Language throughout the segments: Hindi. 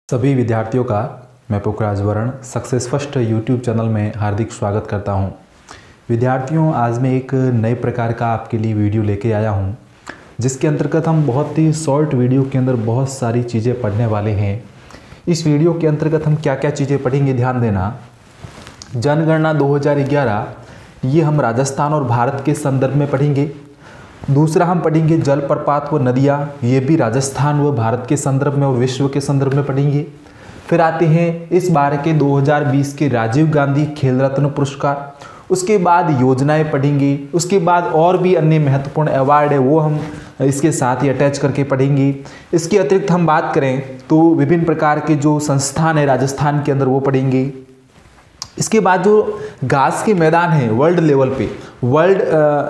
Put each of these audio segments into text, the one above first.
सभी विद्यार्थियों का मैं पुखराज वर्ण सक्सेस फर्स्ट यूट्यूब चैनल में हार्दिक स्वागत करता हूं। विद्यार्थियों, आज मैं एक नए प्रकार का आपके लिए वीडियो लेके आया हूं, जिसके अंतर्गत हम बहुत ही शॉर्ट वीडियो के अंदर बहुत सारी चीज़ें पढ़ने वाले हैं। इस वीडियो के अंतर्गत हम क्या क्या चीज़ें पढ़ेंगे, ध्यान देना। जनगणना 2011 ये हम राजस्थान और भारत के संदर्भ में पढ़ेंगे। दूसरा हम पढ़ेंगे जलप्रपात व नदियाँ, ये भी राजस्थान व भारत के संदर्भ में और विश्व के संदर्भ में पढ़ेंगे। फिर आते हैं इस बार के 2020 के राजीव गांधी खेल रत्न पुरस्कार, उसके बाद योजनाएं पढ़ेंगे, उसके बाद और भी अन्य महत्वपूर्ण अवार्ड है वो हम इसके साथ ही अटैच करके पढ़ेंगे। इसके अतिरिक्त हम बात करें तो विभिन्न प्रकार के जो संस्थान है राजस्थान के अंदर वो पढ़ेंगे। इसके बाद जो घास के मैदान हैं वर्ल्ड लेवल पे, वर्ल्ड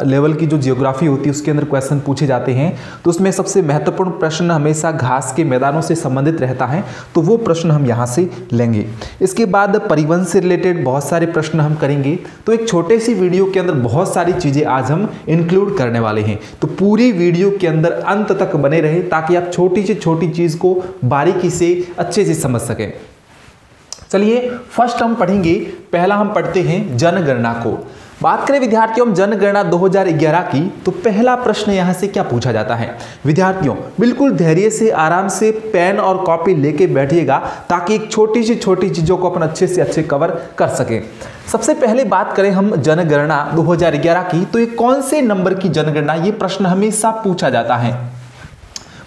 लेवल की जो जियोग्राफी होती है उसके अंदर क्वेश्चन पूछे जाते हैं, तो उसमें सबसे महत्वपूर्ण प्रश्न हमेशा घास के मैदानों से संबंधित रहता है, तो वो प्रश्न हम यहाँ से लेंगे। इसके बाद परिवहन से रिलेटेड बहुत सारे प्रश्न हम करेंगे। तो एक छोटे सी वीडियो के अंदर बहुत सारी चीज़ें आज हम इंक्लूड करने वाले हैं, तो पूरी वीडियो के अंदर अंत तक बने रहे ताकि आप छोटी से छोटी चीज़ को बारीकी से अच्छे से समझ सकें। चलिए फर्स्ट हम पढ़ेंगे, पहला हम पढ़ते हैं जनगणना को। बात करें विद्यार्थियों हम जनगणना 2011 की, तो पहला प्रश्न यहां से क्या पूछा जाता है। विद्यार्थियों बिल्कुल धैर्य से आराम से पेन और कॉपी लेके बैठिएगा ताकि एक छोटी सी छोटी चीजों को अपन अच्छे से अच्छे कवर कर सकें। सबसे पहले बात करें हम जनगणना 2011 की, तो ये कौन से नंबर की जनगणना, ये प्रश्न हमेशा पूछा जाता है।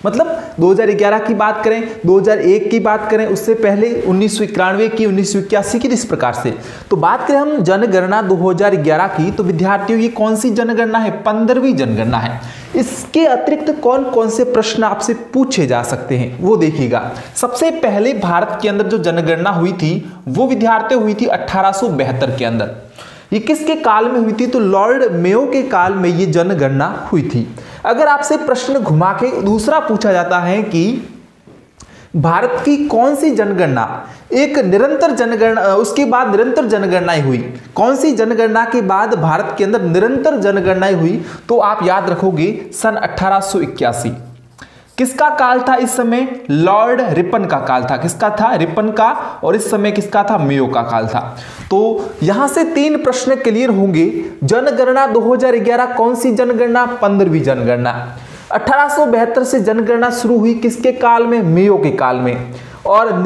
मतलब 2011 की बात करें, 2001 की बात करें, उससे पहले 1991 की, 1981 की, इस प्रकार से। तो बात करें हम जनगणना 2011 की, तो विद्यार्थियों ये कौन सी जनगणना है, 15वीं जनगणना है। इसके अतिरिक्त कौन कौन से प्रश्न आपसे पूछे जा सकते हैं वो देखिएगा। सबसे पहले भारत के अंदर जो जनगणना हुई थी वो विद्यार्थियों हुई थी 1872 के अंदर। ये किसके काल में हुई थी, तो लॉर्ड मेयो के काल में ये जनगणना हुई थी। अगर आपसे प्रश्न घुमा के दूसरा पूछा जाता है कि भारत की कौन सी जनगणना एक निरंतर जनगणना, उसके बाद निरंतर जनगणनाएं हुई, कौन सी जनगणना के बाद भारत के अंदर निरंतर जनगणनाएं हुई, तो आप याद रखोगे सन 1881। किसका काल था इस समय, लॉर्ड रिपन का काल था। किसका था, रिपन का, और इस समय किसका था, मेयो का काल था। तो यहां से 3 प्रश्न क्लियर होंगे। जनगणना 2011 कौन सी जनगणना, 15वीं जनगणना। 1872 से जनगणना शुरू हुई किसके काल में, मेयो के काल में। और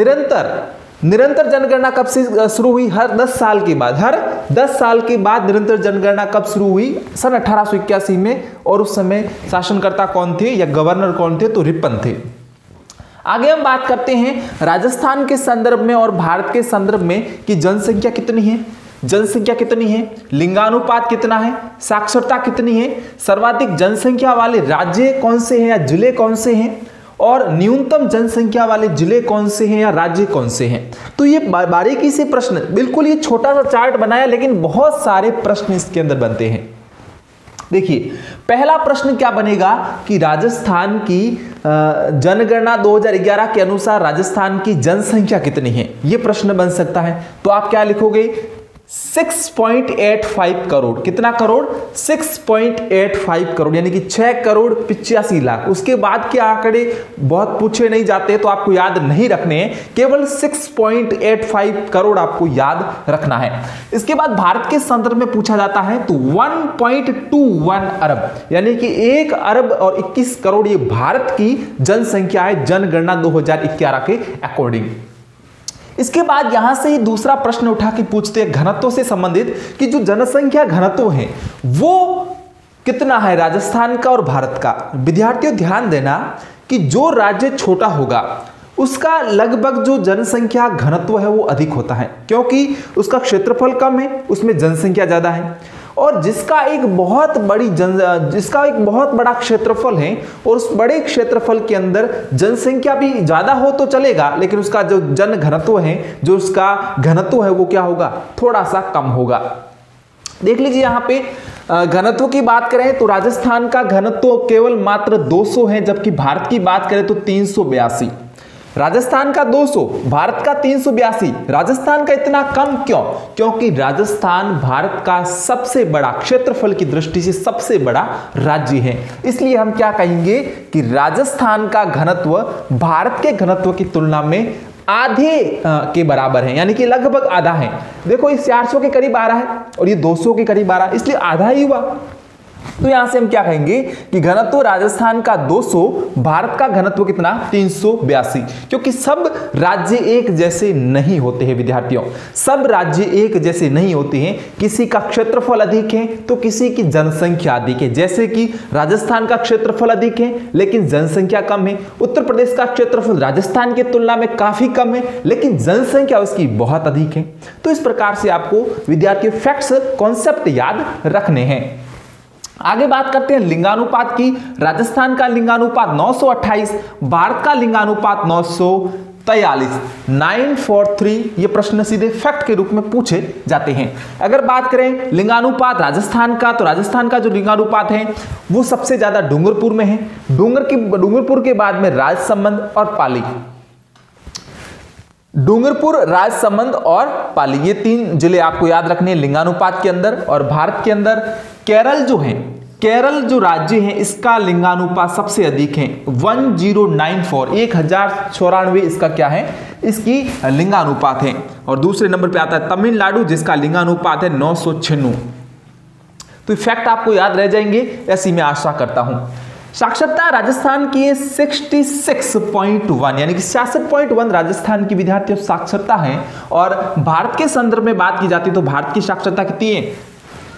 निरंतर जनगणना कब से शुरू हुई, हर 10 साल के बाद, हर 10 साल के बाद निरंतर जनगणना कब शुरू हुई, सन 1881 में। और उस समय शासनकर्ता कौन थे या गवर्नर कौन थे, तो रिपन थे। आगे हम बात करते हैं राजस्थान के संदर्भ में और भारत के संदर्भ में कि जनसंख्या कितनी है, जनसंख्या कितनी है, लिंगानुपात कितना है, साक्षरता कितनी है, सर्वाधिक जनसंख्या वाले राज्य कौन से हैं या जिले कौन से हैं, और न्यूनतम जनसंख्या वाले जिले कौन से हैं या राज्य कौन से हैं। तो ये बारीकी से प्रश्न, बिल्कुल ये छोटा सा चार्ट बनाया लेकिन बहुत सारे प्रश्न इसके अंदर बनते हैं। देखिए पहला प्रश्न क्या बनेगा कि राजस्थान की जनगणना 2011 के अनुसार राजस्थान की जनसंख्या कितनी है, ये प्रश्न बन सकता है। तो आप क्या लिखोगे, 6.85 करोड़। कितना करोड़, 6.85 करोड़, यानी कि 6,85,00,000। उसके बाद के आंकड़े बहुत पूछे नहीं जाते तो आपको याद नहीं रखने हैं, केवल 6.85 करोड़ आपको याद रखना है। इसके बाद भारत के संदर्भ में पूछा जाता है तो 1.21 अरब, यानी कि 1 अरब और 21 करोड़ ये भारत की जनसंख्या है जनगणना 2011 के अकॉर्डिंग। इसके बाद यहां से ही दूसरा प्रश्न उठा के पूछते हैं घनत्व से संबंधित कि जो जनसंख्या घनत्व है वो कितना है राजस्थान का और भारत का। विद्यार्थियों ध्यान देना कि जो राज्य छोटा होगा उसका लगभग जो जनसंख्या घनत्व है वो अधिक होता है, क्योंकि उसका क्षेत्रफल कम है, उसमें जनसंख्या ज्यादा है। और जिसका एक बहुत बड़ा क्षेत्रफल है और उस बड़े क्षेत्रफल के अंदर जनसंख्या भी ज्यादा हो तो चलेगा, लेकिन उसका जो जन घनत्व है, जो उसका घनत्व है वो क्या होगा, थोड़ा सा कम होगा। देख लीजिए यहाँ पे घनत्व की बात करें तो राजस्थान का घनत्व केवल मात्र 200 है, जबकि भारत की बात करें तो 382। राजस्थान का 200, भारत का 382। राजस्थान का इतना कम क्यों? क्योंकि राजस्थान भारत का सबसे बड़ा, क्षेत्रफल की दृष्टि से सबसे बड़ा राज्य है। इसलिए हम क्या कहेंगे कि राजस्थान का घनत्व भारत के घनत्व की तुलना में आधे के बराबर है, यानी कि लगभग आधा है। देखो इस 400 के करीब आ रहा है और ये 200 के करीब आ रहा है, इसलिए आधा ही हुआ। तो यहां से हम क्या कहेंगे कि घनत्व राजस्थान का 200, भारत का घनत्व कितना 382, क्योंकि सब राज्य एक जैसे नहीं होते हैं विद्यार्थियों, सब राज्य एक जैसे नहीं होते हैं। किसी का क्षेत्रफल अधिक है तो किसी की जनसंख्या अधिक है, जैसे कि राजस्थान का क्षेत्रफल अधिक है लेकिन जनसंख्या कम है। उत्तर प्रदेश का क्षेत्रफल राजस्थान की तुलना में काफी कम है लेकिन जनसंख्या उसकी बहुत अधिक है। तो इस प्रकार से आपको विद्यार्थी फैक्ट्स कॉन्सेप्ट याद रखने हैं। आगे बात करते हैं लिंगानुपात की। राजस्थान का लिंगानुपात 928, भारत का लिंगानुपात 943, 943। ये प्रश्न सीधे फैक्ट के रूप में पूछे जाते हैं। अगर बात करें लिंगानुपात राजस्थान का, तो राजस्थान का जो लिंगानुपात है वो सबसे ज्यादा डूंगरपुर में है। डूंगरपुर के बाद में राजसमंद और पाली, डूंगरपुर, राजसमंद और पाली, ये 3 जिले आपको याद रखने हैं लिंगानुपात के अंदर। और भारत के अंदर केरल जो है, केरल जो राज्य है इसका लिंगानुपात सबसे अधिक है 1094, 1094 इसका क्या है, इसकी लिंगानुपात है। और दूसरे नंबर पे आता है तमिलनाडु जिसका लिंगानुपात है 996। तो फैक्ट आपको याद रह जाएंगे ऐसी मैं आशा करता हूं। साक्षरता राजस्थान की 66.1, यानी कि 66.1 राजस्थान की विद्यार्थियों साक्षरता है। और भारत के संदर्भ में बात की जाती है तो भारत की साक्षरता कितनी है,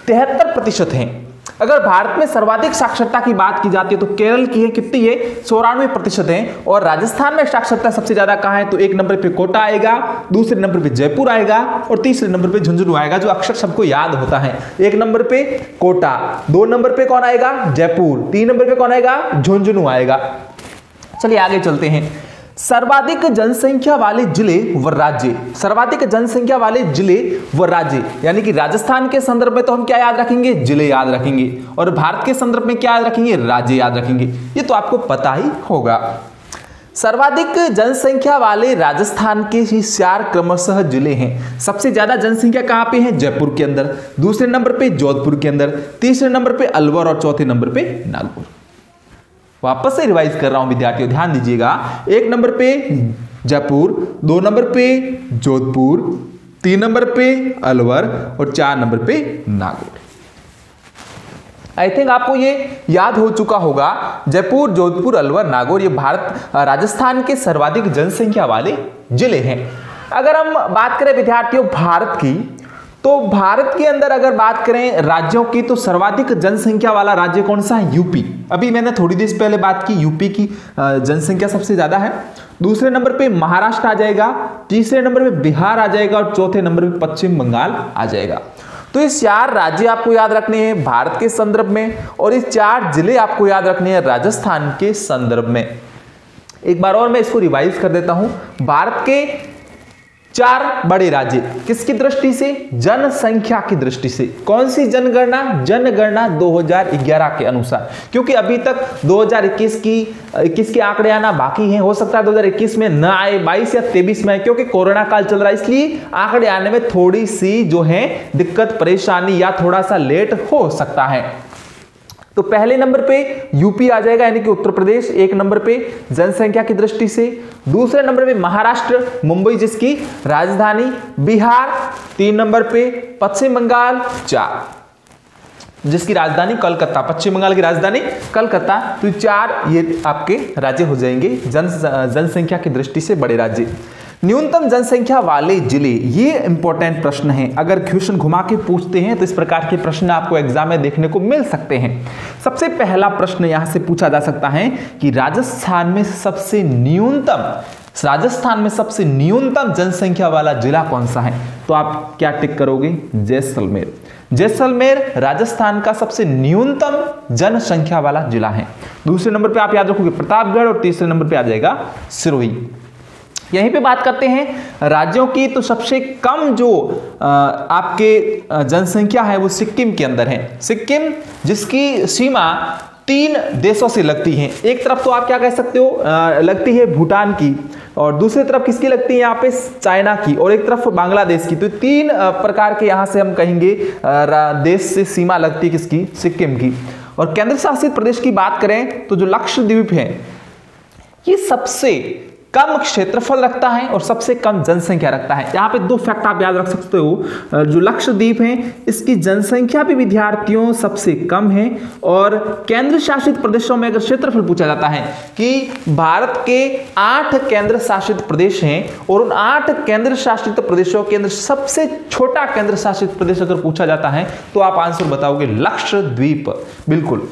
73% है। अगर भारत में सर्वाधिक साक्षरता की बात की जाती है तो केरल की है, कितनी है, 94% है। और राजस्थान में साक्षरता सबसे ज्यादा कहां है, तो 1 नंबर पे कोटा आएगा, दूसरे नंबर पे जयपुर आएगा और तीसरे नंबर पे झुंझुनू आएगा, जो अक्सर सबको याद होता है। 1 नंबर पे कोटा, 2 नंबर पे कौन आएगा, जयपुर, 3 नंबर पे कौन आएगा, झुंझुनू आएगा। चलिए आगे चलते हैं। सर्वाधिक जनसंख्या वाले जिले व राज्य, सर्वाधिक जनसंख्या वाले जिले व राज्य, यानी कि राजस्थान के संदर्भ में तो हम क्या याद रखेंगे, जिले याद रखेंगे, और भारत के संदर्भ में क्या याद रखेंगे, राज्य याद रखेंगे। ये तो आपको पता ही होगा। सर्वाधिक जनसंख्या वाले राजस्थान के ही 4 क्रमशः जिले हैं। सबसे ज्यादा जनसंख्या कहां पे है, जयपुर के अंदर, दूसरे नंबर पे जोधपुर के अंदर, तीसरे नंबर पे अलवर और चौथे नंबर पे नागौर। वापस से रिवाइज कर रहा हूं विद्यार्थियों, ध्यान दीजिएगा। 1 नंबर पे जयपुर, 2 नंबर पे जोधपुर, 3 नंबर पे अलवर और 4 नंबर पे नागौर। आई थिंक आपको ये याद हो चुका होगा। जयपुर, जोधपुर, अलवर, नागौर ये भारत राजस्थान के सर्वाधिक जनसंख्या वाले जिले हैं। अगर हम बात करें विद्यार्थियों भारत की, तो भारत के अंदर अगर बात करें राज्यों की, तो सर्वाधिक जनसंख्या वाला राज्य कौन सा है, यूपी। अभी मैंने थोड़ी देर पहले बात की, यूपी की जनसंख्या सबसे ज्यादा है। दूसरे नंबर पे महाराष्ट्र आ जाएगा, तीसरे नंबर पे बिहार आ जाएगा और चौथे नंबर पे पश्चिम बंगाल आ जाएगा। तो ये 4 राज्य आपको याद रखने हैं भारत के संदर्भ में, और ये 4 जिले आपको याद रखने हैं राजस्थान के संदर्भ में। एक बार और मैं इसको रिवाइज कर देता हूं। भारत के 4 बड़े राज्य, किसकी दृष्टि से, जनसंख्या की दृष्टि से। कौन सी जनगणना, जनगणना 2011 के अनुसार, क्योंकि अभी तक 2021 के आंकड़े आना बाकी हैं। हो सकता है 2021 में न आए, 22 या 23 में आए, क्योंकि कोरोना काल चल रहा है, इसलिए आंकड़े आने में थोड़ी सी जो है दिक्कत परेशानी या थोड़ा सा लेट हो सकता है। तो पहले नंबर पे यूपी आ जाएगा, यानी कि उत्तर प्रदेश 1 नंबर पे जनसंख्या की दृष्टि से। दूसरे नंबर पे महाराष्ट्र, मुंबई जिसकी राजधानी, बिहार 3 नंबर पे, पश्चिम बंगाल 4 जिसकी राजधानी कलकत्ता, पश्चिम बंगाल की राजधानी कलकत्ता। तो 4 ये आपके राज्य हो जाएंगे जनसंख्या की दृष्टि से बड़े राज्य। न्यूनतम जनसंख्या वाले जिले, ये इंपॉर्टेंट प्रश्न है। अगर क्वेश्चन घुमा के पूछते हैं तो इस प्रकार के प्रश्न आपको एग्जाम में देखने को मिल सकते हैं। सबसे पहला प्रश्न यहां से पूछा जा सकता है कि राजस्थान में सबसे न्यूनतम जनसंख्या वाला जिला कौन सा है। तो आप क्या टिक करोगे, जैसलमेर। जैसलमेर राजस्थान का सबसे न्यूनतम जनसंख्या वाला जिला है। दूसरे नंबर पे आप याद रखोगे प्रतापगढ़ और तीसरे नंबर पे आ जाएगा सिरोही। यहीं पे बात करते हैं राज्यों की, तो सबसे कम जो आपके जनसंख्या है वो सिक्किम के अंदर है। सिक्किम जिसकी सीमा 3 देशों से लगती है। एक तरफ तो आप क्या कह सकते हो, लगती है भूटान की, और दूसरी तरफ किसकी लगती है यहाँ पे, चाइना की, और एक तरफ बांग्लादेश की। तो 3 प्रकार के यहाँ से हम कहेंगे देश से सीमा लगती है किसकी, सिक्किम की। और केंद्र शासित प्रदेश की बात करें तो जो लक्षद्वीप है, ये सबसे कम क्षेत्रफल रखता है और सबसे कम जनसंख्या रखता है। यहाँ पे दो फैक्ट आप याद रख सकते हो। जो लक्षद्वीप है इसकी जनसंख्या भी विद्यार्थियों सबसे कम है, और केंद्र शासित प्रदेशों में अगर क्षेत्रफल पूछा जाता है कि भारत के 8 केंद्र शासित प्रदेश हैं और उन 8 केंद्र शासित प्रदेशों के अंदर सबसे छोटा केंद्र शासित प्रदेश अगर पूछा जाता है तो आप आंसर बताओगे लक्षद्वीप। बिल्कुल,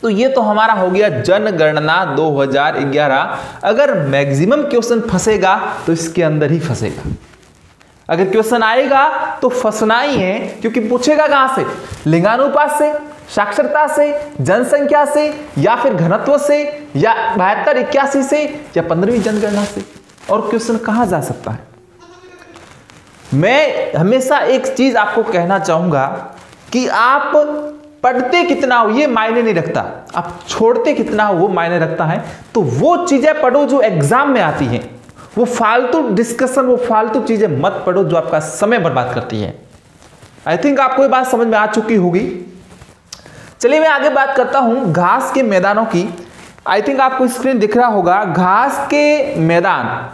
तो ये तो हमारा हो गया जनगणना 2011। अगर मैक्सिमम क्वेश्चन फंसेगा तो इसके अंदर ही फंसेगा। अगर क्वेश्चन आएगा तो फंसना ही है, क्योंकि पूछेगा कहां से, लिंगानुपात से, साक्षरता से, जनसंख्या से, या फिर घनत्व से, या 72-81 से, या 15वीं जनगणना से। और क्वेश्चन कहां जा सकता है। मैं हमेशा एक चीज आपको कहना चाहूंगा कि आप पढ़ते कितना हो ये मायने नहीं रखता, आप छोड़ते कितना हो वो मायने रखता है। तो वो चीजें पढ़ो जो एग्जाम में आती हैं, वो फालतू डिस्कशन, वो फालतू चीजें मत पढ़ो जो आपका समय बर्बाद करती है। आई थिंक आपको ये बात समझ में आ चुकी होगी। चलिए मैं आगे बात करता हूं घास के मैदानों की। आई थिंक आपको स्क्रीन दिख रहा होगा, घास के मैदान।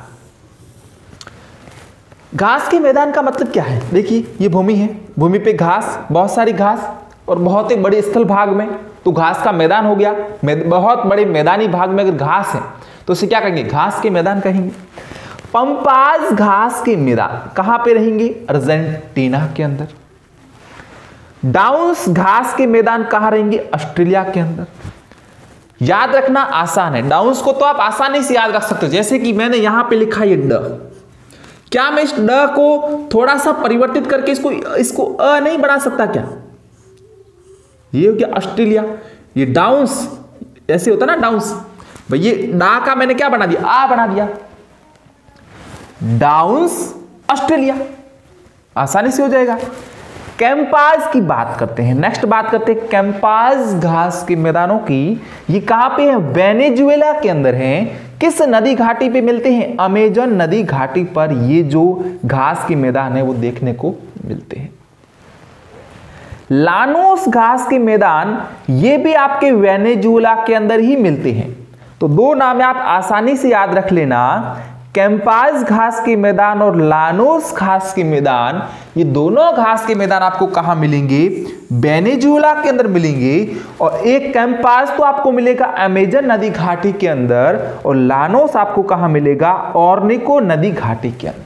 घास के मैदान का मतलब क्या है? देखिए ये भूमि है, भूमि पे घास, बहुत सारी घास, और बहुत ही बड़े स्थल भाग में तो घास का मैदान हो गया। बहुत बड़े मैदानी भाग में अगर घास है तो उसे क्या कहेंगे? घास के मैदान कहेंगे। पंपाज घास के मैदान कहां पे रहेंगे? अर्जेंटीना के अंदर। डाउन्स घास के मैदान कहां रहेंगे? ऑस्ट्रेलिया के अंदर। याद रखना आसान है, डाउन्स को तो आप आसानी से याद रख सकते हो। जैसे कि मैंने यहां पे लिखा ये ड, क्या मैं इस ड को थोड़ा सा परिवर्तित करके इसको अ नहीं बना सकता क्या? ये हो गया ऑस्ट्रेलिया। ये डाउन्स ऐसे होता ना, डाउन्स भाई, ये डा का मैंने क्या बना दिया? आ बना दिया। डाउन्स ऑस्ट्रेलिया, आसानी से हो जाएगा। कैंपास की बात करते हैं, नेक्स्ट बात करते हैं कैंपास घास के मैदानों की। ये कहां पे है? वेनेजुएला के अंदर है। किस नदी घाटी पे मिलते हैं? अमेजन नदी घाटी पर ये जो घास के मैदान है वो देखने को मिलते हैं। लानोस घास के मैदान ये भी आपके वेनेजुएला के अंदर ही मिलते हैं। तो दो नाम आप आसानी से याद रख लेना, कैंपास घास के मैदान और लानोस घास के मैदान। ये दोनों घास के मैदान आपको कहां मिलेंगे? वेनेजुएला के अंदर मिलेंगे। और एक कैंपास तो आपको मिलेगा अमेजन नदी घाटी के अंदर, और लानोस आपको कहां मिलेगा? ऑर्निको नदी घाटी के अंदर।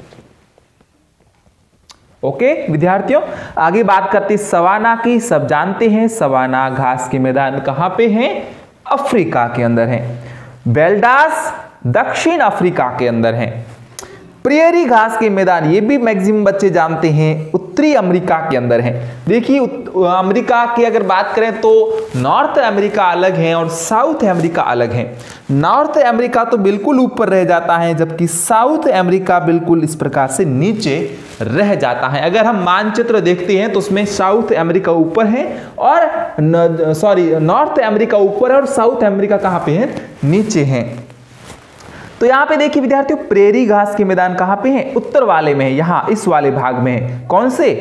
ओके विद्यार्थियों, आगे बात करते हैं सवाना की। सब जानते हैं सवाना घास के मैदान कहां पे हैं? अफ्रीका के अंदर हैं। बेल्डास दक्षिण अफ्रीका के अंदर हैं। प्रेरी घास के मैदान ये भी मैक्सिमम बच्चे जानते हैं, उत्तरी अमेरिका के अंदर हैं। देखिए अमेरिका की अगर बात करें तो नॉर्थ अमेरिका अलग है और साउथ अमेरिका अलग है। नॉर्थ अमेरिका तो बिल्कुल ऊपर रह जाता है, जबकि साउथ अमेरिका बिल्कुल इस प्रकार से नीचे रह जाता है। अगर हम मानचित्र देखते हैं तो उसमें साउथ अमेरिका ऊपर है और नॉर्थ अमेरिका ऊपर है और साउथ अमेरिका कहां पे है? नीचे है। तो यहां पे देखिए विद्यार्थियों, प्रेरी घास के मैदान कहां पे हैं? उत्तर वाले में है, यहां इस वाले भाग में है। कौन से?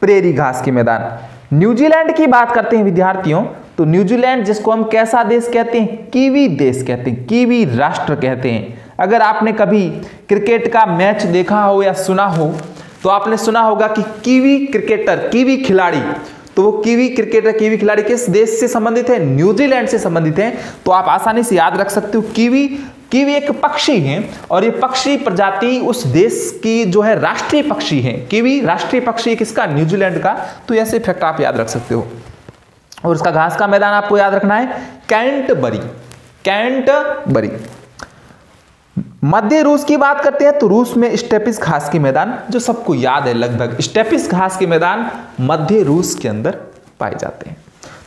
प्रेरी घास के मैदान। न्यूजीलैंड की बात करते हैं विद्यार्थियों, तो न्यूजीलैंड जिसको हम कैसा देश कहते हैं? कीवी देश कहते हैं, कीवी राष्ट्र कहते हैं। अगर आपने कभी क्रिकेट का मैच देखा हो या सुना हो तो आपने सुना होगा कि कीवी क्रिकेटर, कीवी खिलाड़ी, तो वो कीवी क्रिकेटर, कीवी खिलाड़ी किस देश से संबंधित है? न्यूजीलैंड से संबंधित है। तो आप आसानी से याद रख सकते हो कीवी एक पक्षी है और ये पक्षी प्रजाति उस देश की जो है राष्ट्रीय पक्षी है। कीवी राष्ट्रीय पक्षी किसका? न्यूजीलैंड का। तो ऐसे फैक्ट आप याद रख सकते हो। और इसका घास का मैदान आपको याद रखना है कैंटरबरी। कैंटरबरी। मध्य रूस की बात करते हैं तो रूस में स्टेपिस घास के मैदान, जो सबको याद है लगभग, स्टेपिस घास के मैदान मध्य रूस के अंदर पाए जाते हैं।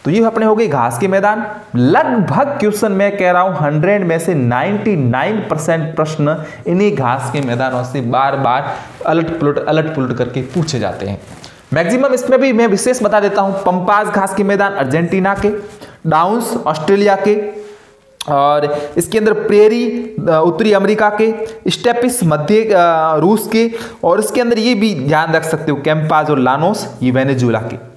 तो ये अपने हो गए घास के मैदान। लगभग क्वेश्चन मैं कह रहा हूं 100 में से 99% प्रश्न इन्हीं घास के मैदानों से बार बार अलट पुलट करके पूछे जाते हैं। मैक्सिमम इसमें भी मैं विशेष बता देता हूं, पंपास घास के मैदान अर्जेंटीना के, डाउन्स ऑस्ट्रेलिया के, और इसके अंदर प्रेरी उत्तरी अमेरिका के, स्टेपिस मध्य रूस के, और इसके अंदर ये भी ध्यान रख सकते हो कैंपास और लानोस ये वेनेजुएला के।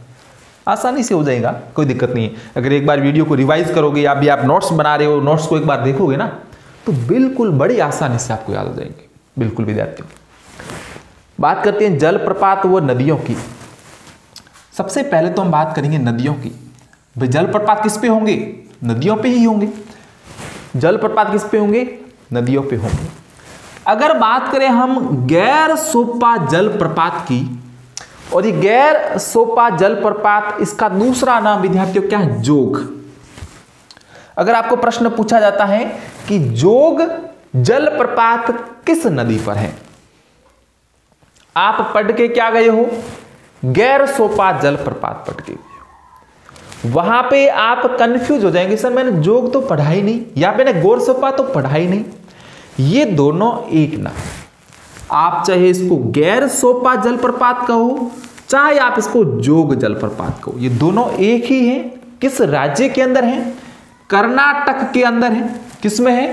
आसानी से हो जाएगा, कोई दिक्कत नहीं है। अगर एक बार वीडियो को रिवाइज करोगे या भी आप नोट्स बना रहे हो, नोट्स को एक बार देखोगे ना, तो बिल्कुल बड़ी आसानी से आपको याद हो जाएंगे। बिल्कुल विद्यार्थियों, बात करते हैं जलप्रपात व नदियों की। सबसे पहले तो हम बात करेंगे नदियों की। भाई जलप्रपात किस पे होंगे? नदियों पे ही होंगे। जलप्रपात किस पे होंगे? नदियों पे होंगे। अगर बात करें हम गैर सोपा जलप्रपात की, और ये गैर सोपा जलप्रपात, इसका दूसरा नाम विद्यार्थियों क्या है? जोग। अगर आपको प्रश्न पूछा जाता है कि जोग जलप्रपात किस नदी पर है, आप पढ़ के क्या गए हो? गैर सोपा जलप्रपात पढ़ के, वहां पे आप कंफ्यूज हो जाएंगे, सर मैंने जोग तो पढ़ा ही नहीं या मैंने गौर सोपा तो पढ़ा ही नहीं। ये दोनों एक ना, आप चाहे इसको गैर सोपा जलप्रपात कहो, चाहे आप इसको जोग जलप्रपात कहो, ये दोनों एक ही हैं। किस राज्य के अंदर है? कर्नाटक के अंदर है। किसमें है?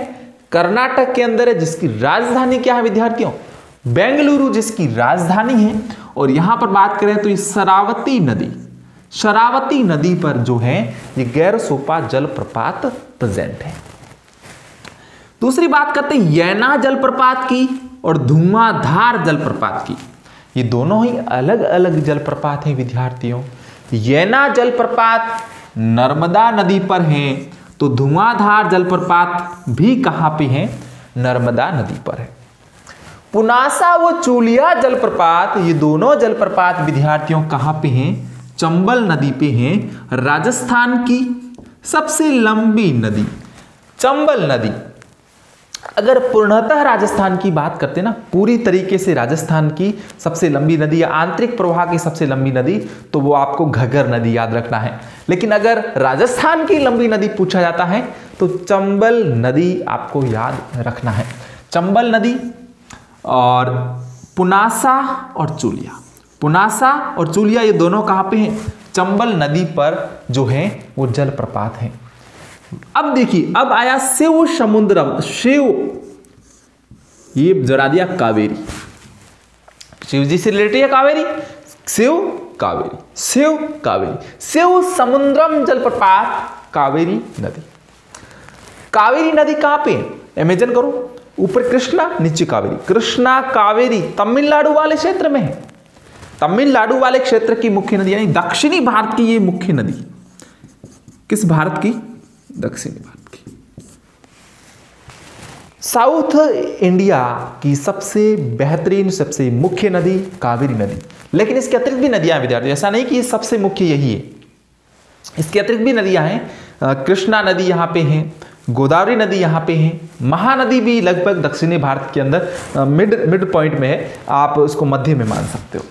कर्नाटक के अंदर है, जिसकी राजधानी क्या है विद्यार्थियों? बेंगलुरु जिसकी राजधानी है। और यहां पर बात करें तो ये शरावती नदी पर जो है ये गैर सोपा जलप्रपात प्रेजेंट है। दूसरी बात करते हैं यैना जलप्रपात की और धुआंधार जलप्रपात की। ये दोनों ही अलग अलग जलप्रपात हैं विद्यार्थियों। यैना जलप्रपात नर्मदा नदी पर है, तो धुआंधार जलप्रपात भी कहां पे है? नर्मदा नदी पर है। पुनासा व चूलिया जलप्रपात, ये दोनों जलप्रपात विद्यार्थियों कहां पे हैं? चंबल नदी पे हैं। राजस्थान की सबसे लंबी नदी चंबल नदी। अगर पूर्णतः राजस्थान की बात करते ना, पूरी तरीके से राजस्थान की सबसे लंबी नदी या आंतरिक प्रवाह की सबसे लंबी नदी, तो वो आपको घग्गर नदी याद रखना है। लेकिन अगर राजस्थान की लंबी नदी पूछा जाता है तो चंबल नदी आपको याद रखना है। चंबल नदी और पुनासा और चूलिया, पुनासा और चूलिया ये दोनों कहां पे हैं? चंबल नदी पर जो है वो जलप्रपात हैं। अब देखिए, अब आया शिव समुद्रम। शिव, ये जड़ा दिया कावेरी, शिव जी से रिलेटेड है कावेरी। शिव कावेरी, शिव कावेरी, शिव समुद्रम जलप्रपात कावेरी नदी। कावेरी नदी कहां पे? इमेजिन करो, ऊपर कृष्णा नीचे कावेरी। कृष्णा कावेरी तमिलनाडु वाले क्षेत्र में है। तमिलनाडु वाले क्षेत्र की मुख्य नदी, यानी दक्षिणी भारत की ये मुख्य नदी। किस भारत की? दक्षिणी भारत की। साउथ इंडिया की सबसे बेहतरीन, सबसे मुख्य नदी कावेरी नदी। लेकिन इसके अतिरिक्त भी नदियां हैं विद्यार्थी, ऐसा नहीं कि सबसे मुख्य यही है, इसके अतिरिक्त भी नदियां हैं। कृष्णा नदी यहां पे है, गोदावरी नदी यहां पे है, महानदी भी लगभग दक्षिणी भारत के अंदर मिड पॉइंट में है, आप उसको मध्य में मान सकते हो।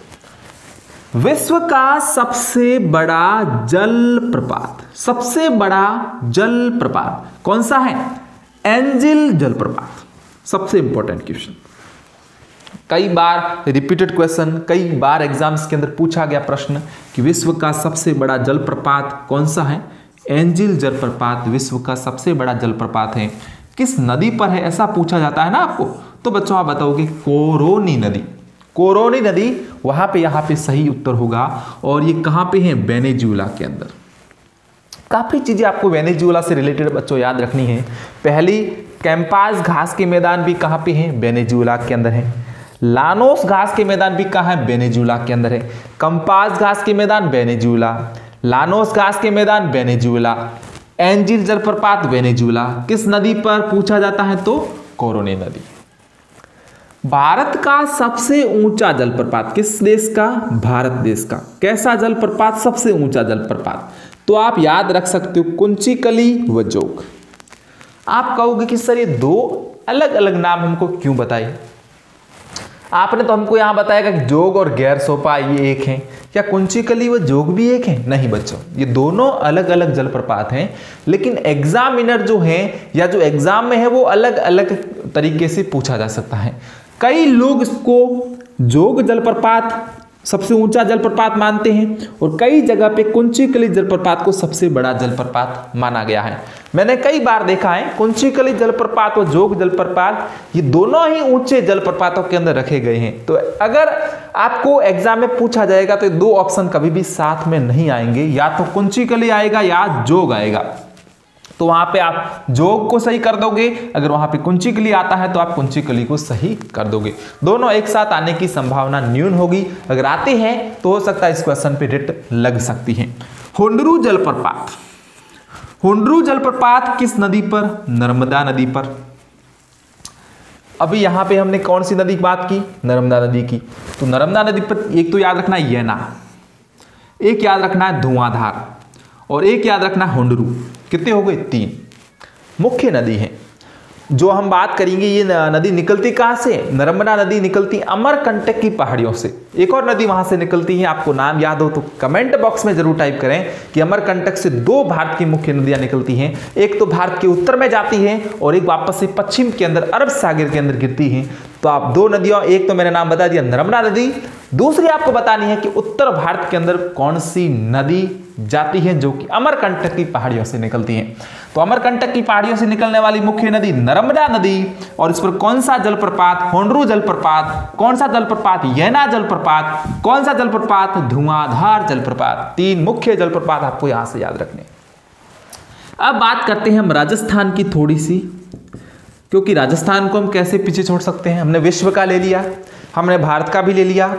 विश्व का सबसे बड़ा जलप्रपात, सबसे बड़ा जलप्रपात कौन सा है? एंजिल जलप्रपात। सबसे इंपॉर्टेंट क्वेश्चन, कई बार रिपीटेड क्वेश्चन, कई बार एग्जाम्स के अंदर पूछा गया प्रश्न कि विश्व का सबसे बड़ा जलप्रपात कौन सा है? एंजिल जलप्रपात विश्व का सबसे बड़ा जलप्रपात है। किस नदी पर है, ऐसा पूछा जाता है ना आपको, तो बच्चों आप बताओगे कोरोनी नदी। कोरोनी नदी वहां पे, यहां पे सही उत्तर होगा। और ये कहां पे है? वेनेजुएला के अंदर। काफी चीजें आपको वेनेजुएला से रिलेटेड बच्चों याद रखनी है। पहली, कैंपास घास के मैदान भी कहां पे है? वेनेजुएला के अंदर है। लानोस घास के मैदान भी कहां है? वेनेजुएला के अंदर है। कंपास घास के मैदान वेनेजुएला, लानोस घास के मैदान वेनेजुएला, एंजिल जलप्रपात वेनेजुएला। किस नदी पर पूछा जाता है? तो कोरोनी नदी। भारत का सबसे ऊंचा जलप्रपात किस देश का? भारत देश का। कैसा जलप्रपात? सबसे ऊंचा जलप्रपात। तो आप याद रख सकते हो कुंचिकली व जोग। आप कहोगे कि सर ये दो अलग अलग नाम हमको क्यों बताए? आपने तो हमको यहां बताया कि जोग और गैर सोपा ये एक हैं, क्या कुंचिकली व जोग भी एक हैं? नहीं बच्चों, ये दोनों अलग अलग जलप्रपात हैं। लेकिन एग्जामिनर जो है या जो एग्जाम में है वो अलग अलग तरीके से पूछा जा सकता है। कई लोग इसको जोग जलप्रपात सबसे ऊंचा जलप्रपात मानते हैं और कई जगह पे कुंचिकली जलप्रपात को सबसे बड़ा जलप्रपात माना गया है। मैंने कई बार देखा है कुंचिकली जलप्रपात और जोग जलप्रपात ये दोनों ही ऊंचे जलप्रपातों के अंदर रखे गए हैं। तो अगर आपको एग्जाम में पूछा जाएगा तो दो ऑप्शन कभी भी साथ में नहीं आएंगे, या तो कुंचिकली आएगा या जोग आएगा। तो वहां पे आप जोग को सही कर दोगे, अगर वहां पे कुंचिकली आता है तो आप कुंचिकली को सही कर दोगे। दोनों एक साथ आने की संभावना न्यून होगी, अगर आते हैं तो हो सकता है इस क्वेश्चन पे रेट लग सकती है। हुंडरू जलप्रपात, हुंडरू जलप्रपात किस नदी पर? नर्मदा नदी पर। अभी यहां पे हमने कौन सी नदी की बात की? नर्मदा नदी की। तो नर्मदा नदी पर एक तो याद रखना है येना, एक याद रखना है धुआंधार, और एक याद रखना है हुंडरू। कितने हो गए? 3 मुख्य नदी है जो हम बात करेंगे। ये नदी निकलती कहां से? नर्मदा नदी निकलती अमरकंटक की पहाड़ियों से। एक और नदी वहां से निकलती है, आपको नाम याद हो तो कमेंट बॉक्स में जरूर टाइप करें कि अमरकंटक से 2 भारत की मुख्य नदियां निकलती हैं। एक तो भारत के उत्तर में जाती है और एक वापस से पश्चिम के अंदर अरब सागर के अंदर गिरती है। तो आप 2 नदियों, एक तो मैंने नाम बता दिया नर्मदा नदी, दूसरी आपको बतानी है कि उत्तर भारत के अंदर कौन सी नदी जाती है जो कि अमरकंटक की पहाड़ियों से निकलती है। तो अमरकंटक की पहाड़ियों से निकलने वाली मुख्य नदी नर्मदा नदी, और इस पर कौन सा जलप्रपात? हुंडरू जलप्रपात। कौन सा जलप्रपात? येना जलप्रपात। कौन सा जलप्रपात? धुआंधार जलप्रपात। 3 मुख्य जलप्रपात आपको यहां से याद रखने। अब बात करते हैं हम राजस्थान की थोड़ी सी, क्योंकि राजस्थान को हम कैसे पीछे छोड़ सकते हैं? हमने विश्व का ले लिया, हमने भारत का भी ले लिया,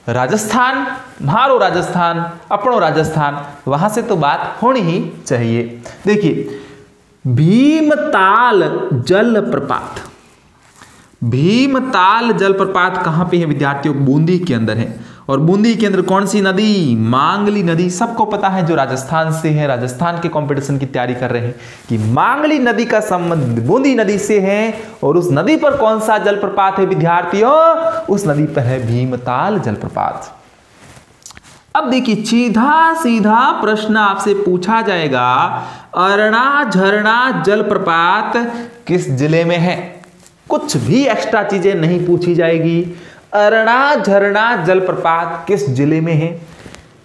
राजस्थान, मारो राजस्थान, अपनो राजस्थान, वहां से तो बात होनी ही चाहिए। देखिए, भीमताल जलप्रपात, भीमताल जलप्रपात कहां पे है विद्यार्थियों? बूंदी के अंदर है। और बूंदी के अंदर कौन सी नदी? मांगली नदी। सबको पता है जो राजस्थान से है, राजस्थान के कंपटीशन की तैयारी कर रहे हैं, कि मांगली नदी का संबंध बूंदी नदी से है। और उस नदी पर कौन सा जलप्रपात है विद्यार्थियों? उस नदी पर है भीमताल जलप्रपात। अब देखिए, सीधा सीधा प्रश्न आपसे पूछा जाएगा, अरना झरना जलप्रपात किस जिले में है? कुछ भी एक्स्ट्रा चीजें नहीं पूछी जाएगी। अरना झरना जलप्रपात किस जिले में है?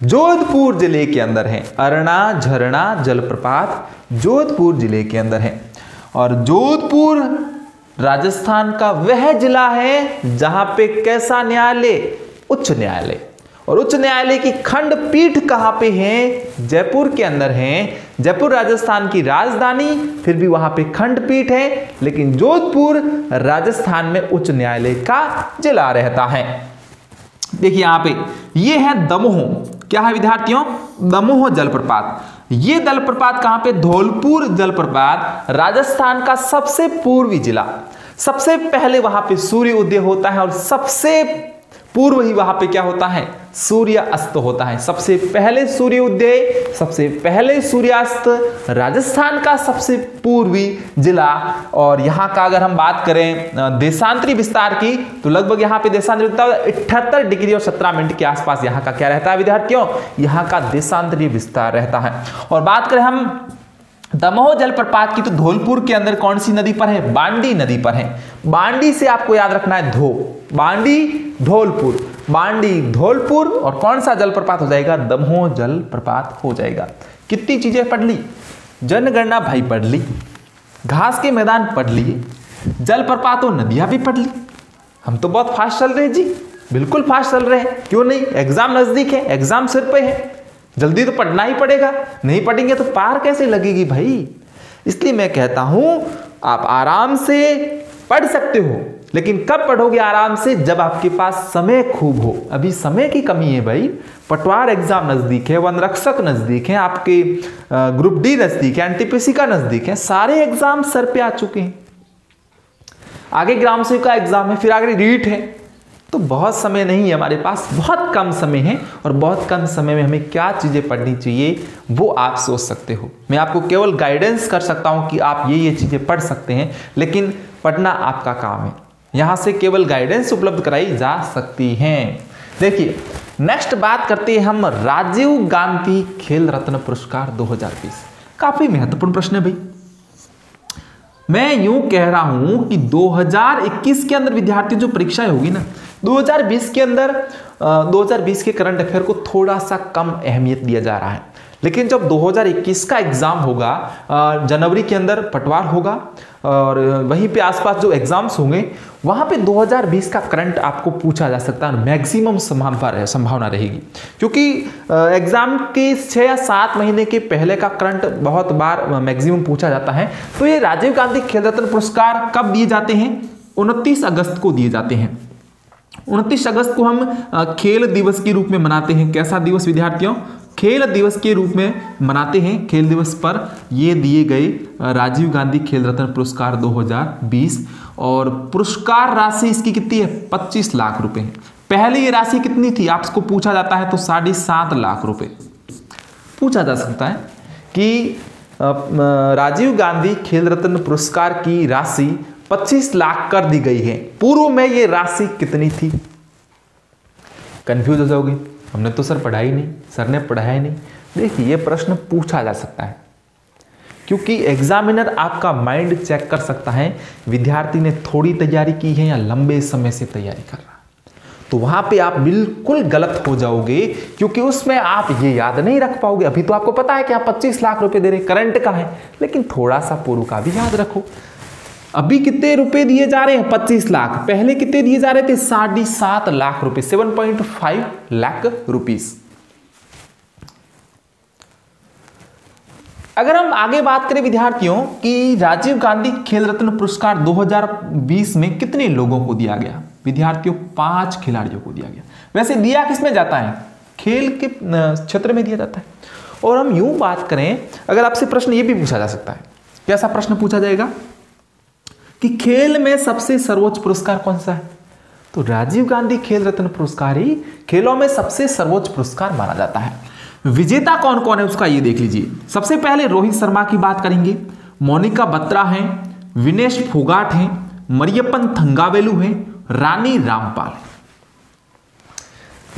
जोधपुर जिले के अंदर है। अरना झरना जलप्रपात जोधपुर जिले के अंदर है। और जोधपुर राजस्थान का वह जिला है जहां पे कैसा न्यायालय? उच्च न्यायालय। और उच्च न्यायालय की खंडपीठ कहां पे है? जयपुर के अंदर है। जयपुर राजस्थान की राजधानी, फिर भी वहां पे खंडपीठ है, लेकिन जोधपुर राजस्थान में उच्च न्यायालय का जिला रहता है। देखिए यहां पे ये है दमोह। क्या है विद्यार्थियों? दमोह जलप्रपात। ये जलप्रपात कहां पे? धौलपुर जलप्रपात, राजस्थान का सबसे पूर्वी जिला। सबसे पहले वहां पे सूर्य उदय होता है और सबसे पूर्व ही वहां पे क्या होता है? सूर्य अस्त होता है। सबसे पहले सूर्य उदय, सबसे पहले सूर्यास्त, राजस्थान का सबसे पूर्वी जिला। और यहां का अगर हम बात करें देशांतरी विस्तार की, तो लगभग यहां पे देशांतरी विस्तार 78 डिग्री और 17 मिनट के आसपास यहां का क्या रहता है विद्यार्थियों? यहां का देशांतरी विस्तार रहता है। और बात करें हम दमोह जलप्रपात की, तो धौलपुर के अंदर कौन सी नदी पर है? बांडी नदी पर है। बांडी से आपको याद रखना है धो, बांडी धौलपुर, बांडी धौलपुर, और कौन सा जलप्रपात हो जाएगा? दमोह जलप्रपात हो जाएगा। कितनी चीजें पढ़ ली? जनगणना भाई पढ़ ली, घास के मैदान पढ़ लिए, जलप्रपात और नदियां भी पढ़ ली। हम तो बहुत फास्ट चल रहे हैं जी, बिल्कुल फास्ट चल रहे हैं। क्यों नहीं? एग्जाम नजदीक है, एग्जाम सिर पे है, जल्दी तो पढ़ना ही पड़ेगा। नहीं पढ़ेंगे तो पार कैसे लगेगी भाई? इसलिए मैं कहता हूं आप आराम से पढ़ सकते हो, लेकिन कब पढ़ोगे आराम से? जब आपके पास समय खूब हो। अभी समय की कमी है भाई। पटवार एग्जाम नजदीक है, वन रक्षक नजदीक है, आपके ग्रुप डी नजदीक है, एनटीपीसी का नजदीक है, सारे एग्जाम सर पे आ चुके हैं। आगे ग्राम सेवक का एग्जाम है, फिर आगे रीट है। तो बहुत समय नहीं है हमारे पास, बहुत कम समय है। और बहुत कम समय में हमें क्या चीजें पढ़नी चाहिए वो आप सोच सकते हो। मैं आपको केवल गाइडेंस कर सकता हूं कि आप ये चीजें पढ़ सकते हैं, लेकिन पढ़ना आपका काम है। यहां से केवल गाइडेंस उपलब्ध कराई जा सकती है। देखिए नेक्स्ट बात करते हैं हम राजीव गांधी खेल रत्न पुरस्कार 2020। काफी महत्वपूर्ण प्रश्न है भाई। मैं यूं कह रहा हूं कि 2021 के अंदर विद्यार्थी जो परीक्षाएं होगी ना, 2020 के अंदर 2020 के करंट अफेयर को थोड़ा सा कम अहमियत दिया जा रहा है। लेकिन जब 2021 का एग्जाम होगा, जनवरी के अंदर पटवार होगा और वहीं पे आसपास जो एग्जाम्स होंगे वहां पे 2020 का करंट आपको पूछा जा सकता है। मैक्सिमम संभावना रहेगी, क्योंकि एग्जाम के 6 या 7 महीने के पहले का करंट बहुत बार मैक्सिमम पूछा जाता है। तो ये राजीव गांधी खेल रत्न पुरस्कार कब दिए जाते हैं? 29 अगस्त को दिए जाते हैं। 29 अगस्त को हम खेल दिवस के रूप में मनाते हैं। कैसा दिवस विद्यार्थियों? खेल दिवस के रूप में मनाते हैं। खेल दिवस पर ये दिए गए राजीव गांधी खेल रत्न पुरस्कार 2020, और पुरस्कार राशि इसकी कितनी है? 25 लाख रुपए है। पहले ये राशि कितनी थी आपको पूछा जाता है तो 7.5 लाख रुपए पूछा जा सकता है कि राजीव गांधी खेल रत्न पुरस्कार की राशि 25 लाख कर दी गई है। पूर्व में ये राशि कितनी थी? कंफ्यूज हो जाओगे, हमने तो सर पढ़ाई नहीं, सर ने पढ़ाया नहीं। देखिए ये प्रश्न पूछा जा सकता है क्योंकि एग्जामिनर आपका माइंड चेक कर सकता है विद्यार्थी ने थोड़ी तैयारी की है या लंबे समय से तैयारी कर रहा है। तो वहां पे आप बिल्कुल गलत हो जाओगे, क्योंकि उसमें आप ये याद नहीं रख पाओगे। अभी तो आपको पता है कि आप 25 लाख रुपए दे रहे, करंट का है, लेकिन थोड़ा सा पूर्व का भी याद रखो। अभी कितने रुपए दिए जा रहे हैं? 25 लाख। पहले कितने दिए जा रहे थे? 7.5 लाख रुपए, 7.5 लाख रुपीस। अगर हम आगे बात करें विद्यार्थियों कि राजीव गांधी खेल रत्न पुरस्कार 2020 में कितने लोगों को दिया गया? विद्यार्थियों 5 खिलाड़ियों को दिया गया। वैसे दिया किसमें जाता है? खेल के क्षेत्र में दिया जाता है। और हम यूं बात करें, अगर आपसे प्रश्न यह भी पूछा जा सकता है, कैसा प्रश्न पूछा जाएगा कि खेल में सबसे सर्वोच्च पुरस्कार कौन सा है? तो राजीव गांधी खेल रत्न पुरस्कार ही खेलों में सबसे सर्वोच्च पुरस्कार माना जाता है। विजेता कौन कौन है उसका ये देख लीजिए। सबसे पहले रोहित शर्मा की बात करेंगे, मोनिका बत्रा हैं, विनेश फोगाट हैं, मरियप्पन थंगावेलु हैं, रानी रामपाल।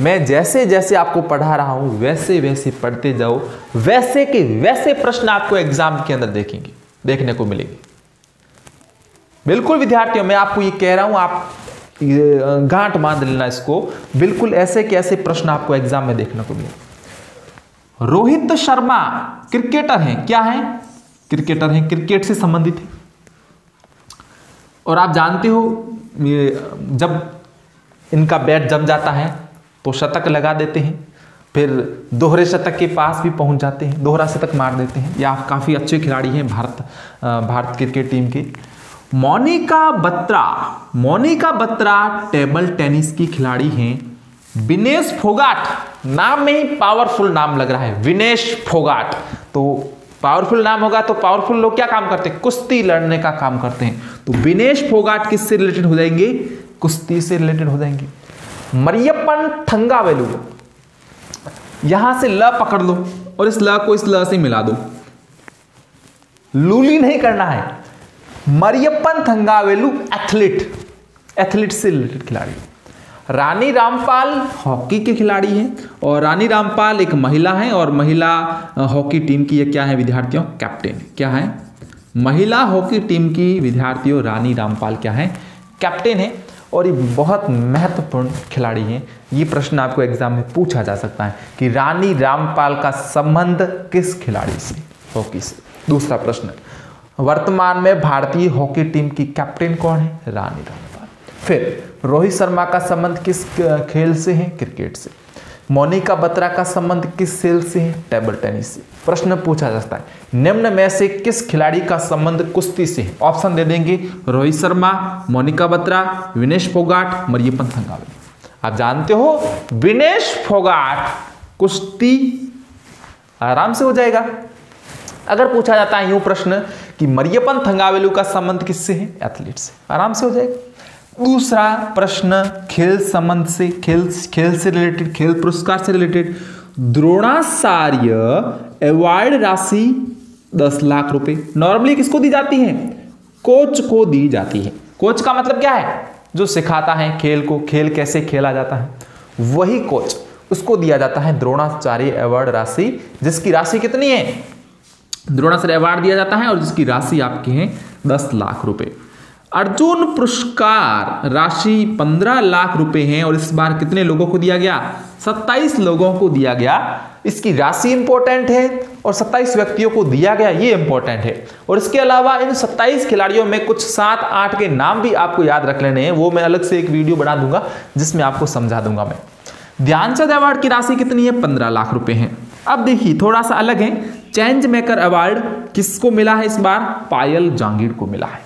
मैं जैसे जैसे आपको पढ़ा रहा हूं वैसे वैसे पढ़ते जाओ, वैसे के वैसे प्रश्न आपको एग्जाम के अंदर देखने को मिलेंगे। बिल्कुल विद्यार्थियों, मैं आपको ये कह रहा हूं, आप गांठ बांध लेना इसको। बिल्कुल ऐसे के ऐसे प्रश्न आपको एग्जाम में देखने को मिले। रोहित शर्मा क्रिकेटर हैं, क्या हैं? क्रिकेटर हैं, क्रिकेट से संबंधित है। और आप जानते हो जब इनका बैट जम जाता है तो शतक लगा देते हैं, फिर दोहरे शतक के पास भी पहुंच जाते हैं, दोहरा शतक मार देते हैं। या काफी अच्छे खिलाड़ी हैं भारत क्रिकेट टीम के। मोनिका बत्रा टेबल टेनिस की खिलाड़ी हैं। विनेश फोगाट, नाम में ही पावरफुल नाम लग रहा है, विनेश फोगाट। तो पावरफुल नाम होगा तो पावरफुल लोग क्या काम करते हैं? कुश्ती लड़ने का काम करते हैं। तो विनेश फोगाट किससे रिलेटेड हो जाएंगे? कुश्ती से रिलेटेड हो जाएंगे। मरियप्पन थंगावेलु, यहां से ल पकड़ लो और इस ल को इस ल से मिला दो, लूली नहीं करना है। मरियप्पन थंगावेलु एथलीट से रिलेटेड खिलाड़ी। रानी रामपाल हॉकी के खिलाड़ी हैं, और रानी रामपाल एक महिला हैं, और महिला हॉकी टीम की ये क्या है विद्यार्थियों? कैप्टन। क्या है? महिला हॉकी टीम की विद्यार्थियों रानी रामपाल क्या है? कैप्टन है, और ये बहुत महत्वपूर्ण खिलाड़ी हैं। ये प्रश्न आपको एग्जाम में पूछा जा सकता है कि रानी रामपाल का संबंध किस खिलाड़ी से? हॉकी से। दूसरा प्रश्न, वर्तमान में भारतीय हॉकी टीम की कैप्टन कौन है? रानी रामपाल। फिर रोहित शर्मा का संबंध किस खेल से है? क्रिकेट से। मोनिका बत्रा का संबंध किस खेल से है? टेबल टेनिस से। प्रश्न पूछा जा सकता है निम्न में से किस खिलाड़ी का संबंध कुश्ती से है? ऑप्शन दे देंगे, रोहित शर्मा, मोनिका बत्रा, विनेश फोगाट, मरियप्पन थंगावेलु। आप जानते हो विनेश फोगाट कुश्ती आराम से हो जाएगा। अगर पूछा जाता है यूं प्रश्न कि मरियप्पन थंगावेलु का संबंध किससे है? एथलीट से, आराम से हो जाएगा। दूसरा प्रश्न खेल संबंध से, खेल से रिलेटेड, खेल पुरस्कार से रिलेटेड। द्रोणाचार्य अवार्ड राशि 10 लाख रुपए नॉर्मली किसको दी जाती है? कोच को दी जाती है। कोच का मतलब क्या है? जो सिखाता है खेल को, खेल कैसे खेला जाता है, वही कोच, उसको दिया जाता है द्रोणाचार्य अवार्ड राशि, जिसकी राशि कितनी है? द्रोणाचार्य अवार्ड दिया जाता है और जिसकी राशि आपकी है 10 लाख रुपए। अर्जुन पुरस्कार राशि 15 लाख रुपए है, और इस बार कितने लोगों को दिया गया? 27 लोगों को दिया गया। इसकी राशि इंपॉर्टेंट है और 27 व्यक्तियों को दिया गया ये इंपॉर्टेंट है। और इसके अलावा इन 27 खिलाड़ियों में कुछ 7-8 के नाम भी आपको याद रख लेने हैं, वो मैं अलग से एक वीडियो बना दूंगा जिसमें आपको समझा दूंगा मैं। ध्यानचंद अवार्ड की राशि कितनी है? 15 लाख रुपए है। अब देखिए थोड़ा सा अलग है, चेंज मेकर अवार्ड किसको मिला है इस बार? पायल जांगीड़ को मिला है।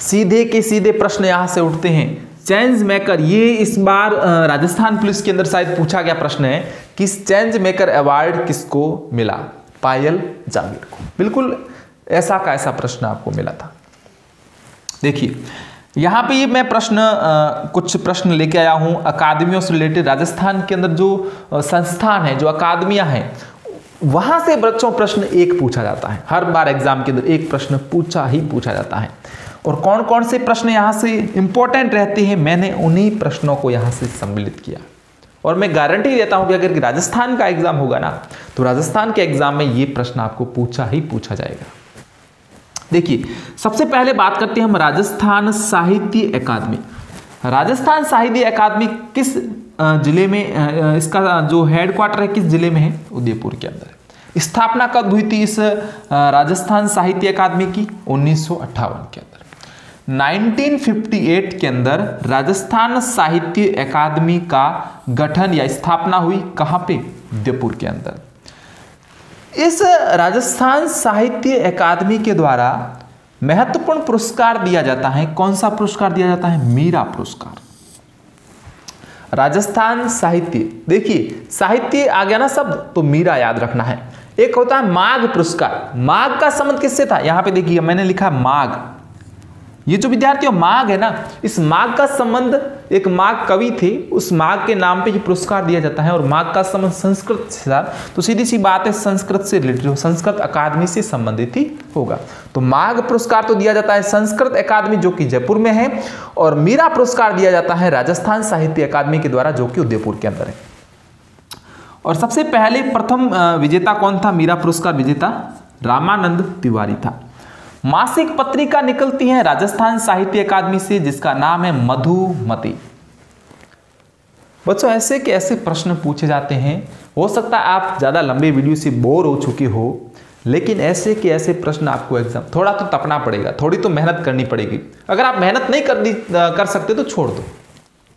सीधे के सीधे प्रश्न यहां से उठते हैं। चेंज मेकर, ये इस बार राजस्थान पुलिस के अंदर शायद पूछा गया प्रश्न है कि चेंज मेकर अवार्ड किसको मिला? पायल जांगीड़ को। बिल्कुल ऐसा का ऐसा प्रश्न आपको मिला था। देखिए यहां पे ये मैं कुछ प्रश्न लेके आया हूं अकादमियों से रिलेटेड। राजस्थान के अंदर जो संस्थान है, जो अकादमियां हैं, वहां से बच्चों प्रश्न एक पूछा जाता है। हर बार एग्जाम के अंदर एक प्रश्न पूछा जाता है। और कौन कौन से प्रश्न यहां से इंपॉर्टेंट रहते हैं, मैंने उन्हीं प्रश्नों को यहां से सम्मिलित किया। और मैं गारंटी देता हूं कि अगर राजस्थान का एग्जाम होगा ना, तो राजस्थान के एग्जाम में ये प्रश्न आपको पूछा जाएगा। देखिए सबसे पहले बात करते हैं हम राजस्थान साहित्य अकादमी। राजस्थान साहित्य अकादमी किस जिले में, इसका जो हेडक्वार्टर है किस जिले में है? उदयपुर के अंदर है। स्थापना कब हुई थी इस राजस्थान साहित्य अकादमी की? 1958 के अंदर। 1958 के अंदर राजस्थान साहित्य अकादमी का गठन या स्थापना हुई। कहां पे? उदयपुर के अंदर। इस राजस्थान साहित्य अकादमी के द्वारा महत्वपूर्ण पुरस्कार दिया जाता है। कौन सा पुरस्कार दिया जाता है? मीरा पुरस्कार। राजस्थान साहित्य, देखिए साहित्य आ गया ना शब्द, तो मीरा याद रखना है। एक होता है माघ पुरस्कार। माघ का संबंध किससे था? यहां पे देखिए मैंने लिखा माघ। ये जो विद्यार्थियों माघ है ना, इस माघ का संबंध, एक माघ कवि थे, उस माघ के नाम पे ये पुरस्कार दिया जाता है। और माघ का संबंध संस्कृत से था, तो सीधी सी बात है संस्कृत से रिलेटेड हो, संस्कृत अकादमी से संबंधित ही होगा। तो माघ पुरस्कार तो दिया जाता है संस्कृत अकादमी जो कि जयपुर में है, और मीरा पुरस्कार दिया जाता है राजस्थान साहित्य अकादमी के द्वारा जो कि उदयपुर के अंदर है। और सबसे पहले प्रथम विजेता कौन था? मीरा पुरस्कार विजेता रामानंद तिवारी था। मासिक पत्रिका निकलती है राजस्थान साहित्य अकादमी से जिसका नाम है मधुमती। बच्चों ऐसे के ऐसे प्रश्न पूछे जाते हैं। हो सकता है आप ज्यादा लंबे वीडियो से बोर हो चुके हो, लेकिन ऐसे के ऐसे प्रश्न आपको एग्जाम थोड़ा तो तपना पड़ेगा, थोड़ी तो मेहनत करनी पड़ेगी। अगर आप मेहनत नहीं कर सकते तो छोड़ दो,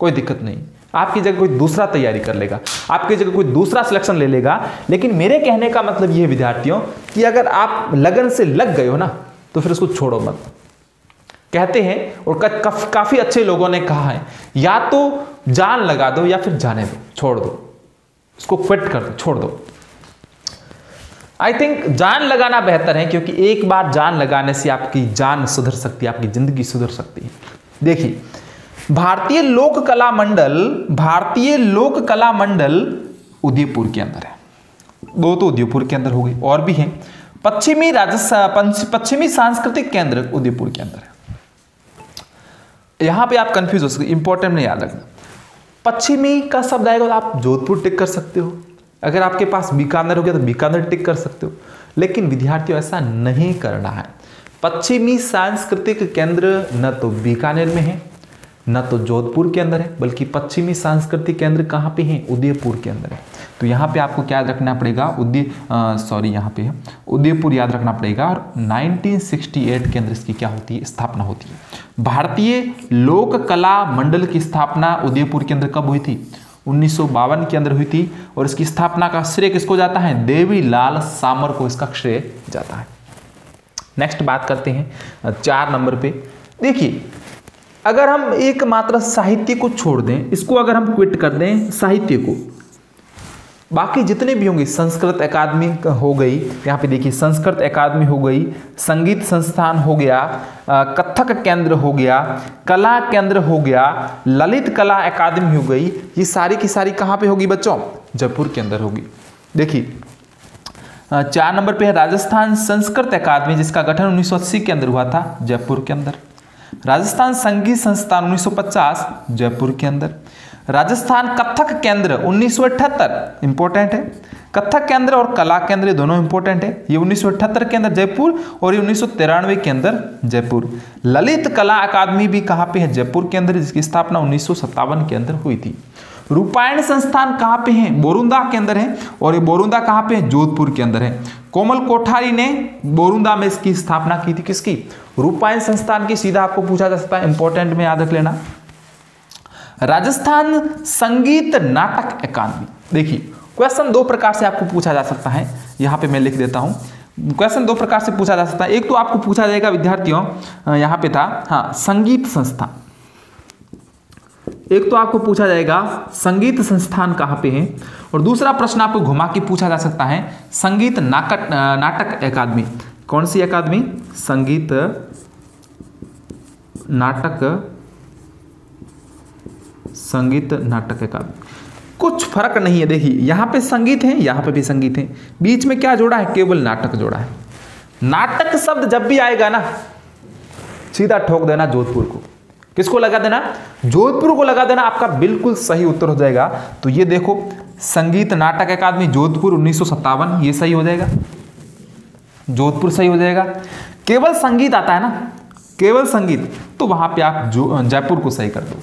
कोई दिक्कत नहीं। आपकी जगह कोई दूसरा तैयारी कर लेगा, आपकी जगह कोई दूसरा सिलेक्शन ले लेगा। लेकिन मेरे कहने का मतलब यह विद्यार्थियों कि अगर आप लगन से लग गए हो ना, तो फिर उसको छोड़ो मत। कहते हैं और काफी अच्छे लोगों ने कहा है, या तो जान लगा दो या फिर जाने दो, छोड़ दो, उसको क्विट कर दो, छोड़ दो। आई थिंक जान लगाना बेहतर है, क्योंकि एक बार जान लगाने से आपकी जान सुधर सकती है, आपकी जिंदगी सुधर सकती है। देखिए भारतीय लोक कला मंडल उदयपुर के अंदर है। दो तो उदयपुर के अंदर हो गई, और भी हैं। पश्चिमी सांस्कृतिक केंद्र उदयपुर के अंदर है। यहां पे आप कंफ्यूज हो सकते, इंपॉर्टेंट नहीं याद रखना। पश्चिमी का शब्द आएगा तो आप जोधपुर टिक कर सकते हो, अगर आपके पास बीकानेर हो गया तो बीकानेर टिक कर सकते हो। लेकिन विद्यार्थियों ऐसा नहीं करना है। पश्चिमी सांस्कृतिक केंद्र न तो बीकानेर में है, न तो जोधपुर के अंदर है, बल्कि पश्चिमी सांस्कृतिक केंद्र कहां पे है? उदयपुर के अंदर है। तो यहाँ पे आपको क्या याद रखना पड़ेगा? यहाँ पे है उदयपुर याद रखना पड़ेगा। और 1968 के अंदर इसकी क्या होती है? स्थापना होती है। भारतीय लोक कला मंडल की स्थापना उदयपुर के अंदर कब हुई थी? 1952 के अंदर हुई थी। और इसकी स्थापना का श्रेय किसको जाता है? देवीलाल सामर को इसका श्रेय जाता है। नेक्स्ट बात करते हैं 4 नंबर पे। देखिए अगर हम एकमात्र साहित्य को छोड़ दें, इसको अगर हम क्विट कर दें साहित्य को, बाकी जितने भी होंगे, संस्कृत अकादमी हो गई, यहाँ पे देखिए संस्कृत अकादमी हो गई, संगीत संस्थान हो गया, कथक केंद्र हो गया, कला केंद्र हो गया, ललित कला अकादमी हो गई, ये सारी की सारी कहाँ पे होगी बच्चों? जयपुर के अंदर होगी। देखिए 4 नंबर पे है राजस्थान संस्कृत अकादमी, जिसका गठन 1980 के अंदर हुआ था, जयपुर के अंदर। राजस्थान संगीत संस्थान 1950, जयपुर के अंदर। राजस्थान कथक केंद्र 1978, इंपॉर्टेंट है। कथक केंद्र और कला केंद्र दोनों इंपॉर्टेंट है। ये 1978 के अंदर जयपुर, और ये 1993 के अंदर जयपुर। ललित कला अकादमी भी कहाँ पे है? जयपुर के अंदर, जिसकी स्थापना 1957 के अंदर हुई थी। रूपायण संस्थान कहाँ पे है? बोरुंदा के अंदर है। और ये बोरुंदा कहाँ पे है? जोधपुर के अंदर है। कोमल कोठारी ने बोरुंदा में इसकी स्थापना की थी। किसकी? रूपायण संस्थान की। सीधा आपको पूछा जा सकता है, इंपॉर्टेंट में याद रख लेना। राजस्थान संगीत नाटक अकादमी, देखिए क्वेश्चन दो प्रकार से आपको पूछा जा सकता है, यहां पे मैं लिख देता हूं। क्वेश्चन दो प्रकार से पूछा जा सकता है। एक तो आपको पूछा जाएगा विद्यार्थियों, यहां पे था हाँ संगीत संस्थान, एक तो आपको पूछा जाएगा संगीत संस्थान कहां पे है, और दूसरा प्रश्न आपको घुमा के पूछा जा सकता है संगीत नाटक अकादमी। कौन सी अकादमी? संगीत नाटक अकादमी। कुछ फर्क नहीं है, देखिए यहां पे संगीत है, यहां पे भी संगीत है, बीच में क्या जोड़ा है? केवल नाटक जोड़ा है। नाटक शब्द जब भी आएगा ना, सीधा ठोक देना जोधपुर को। किसको लगा देना? जोधपुर को लगा देना, आपका बिल्कुल सही उत्तर हो जाएगा। तो ये देखो संगीत नाटक अकादमी जोधपुर 1957, ये सही हो जाएगा, जोधपुर सही हो जाएगा। केवल संगीत आता है ना, केवल संगीत, तो वहां पे आप जयपुर को सही कर दो।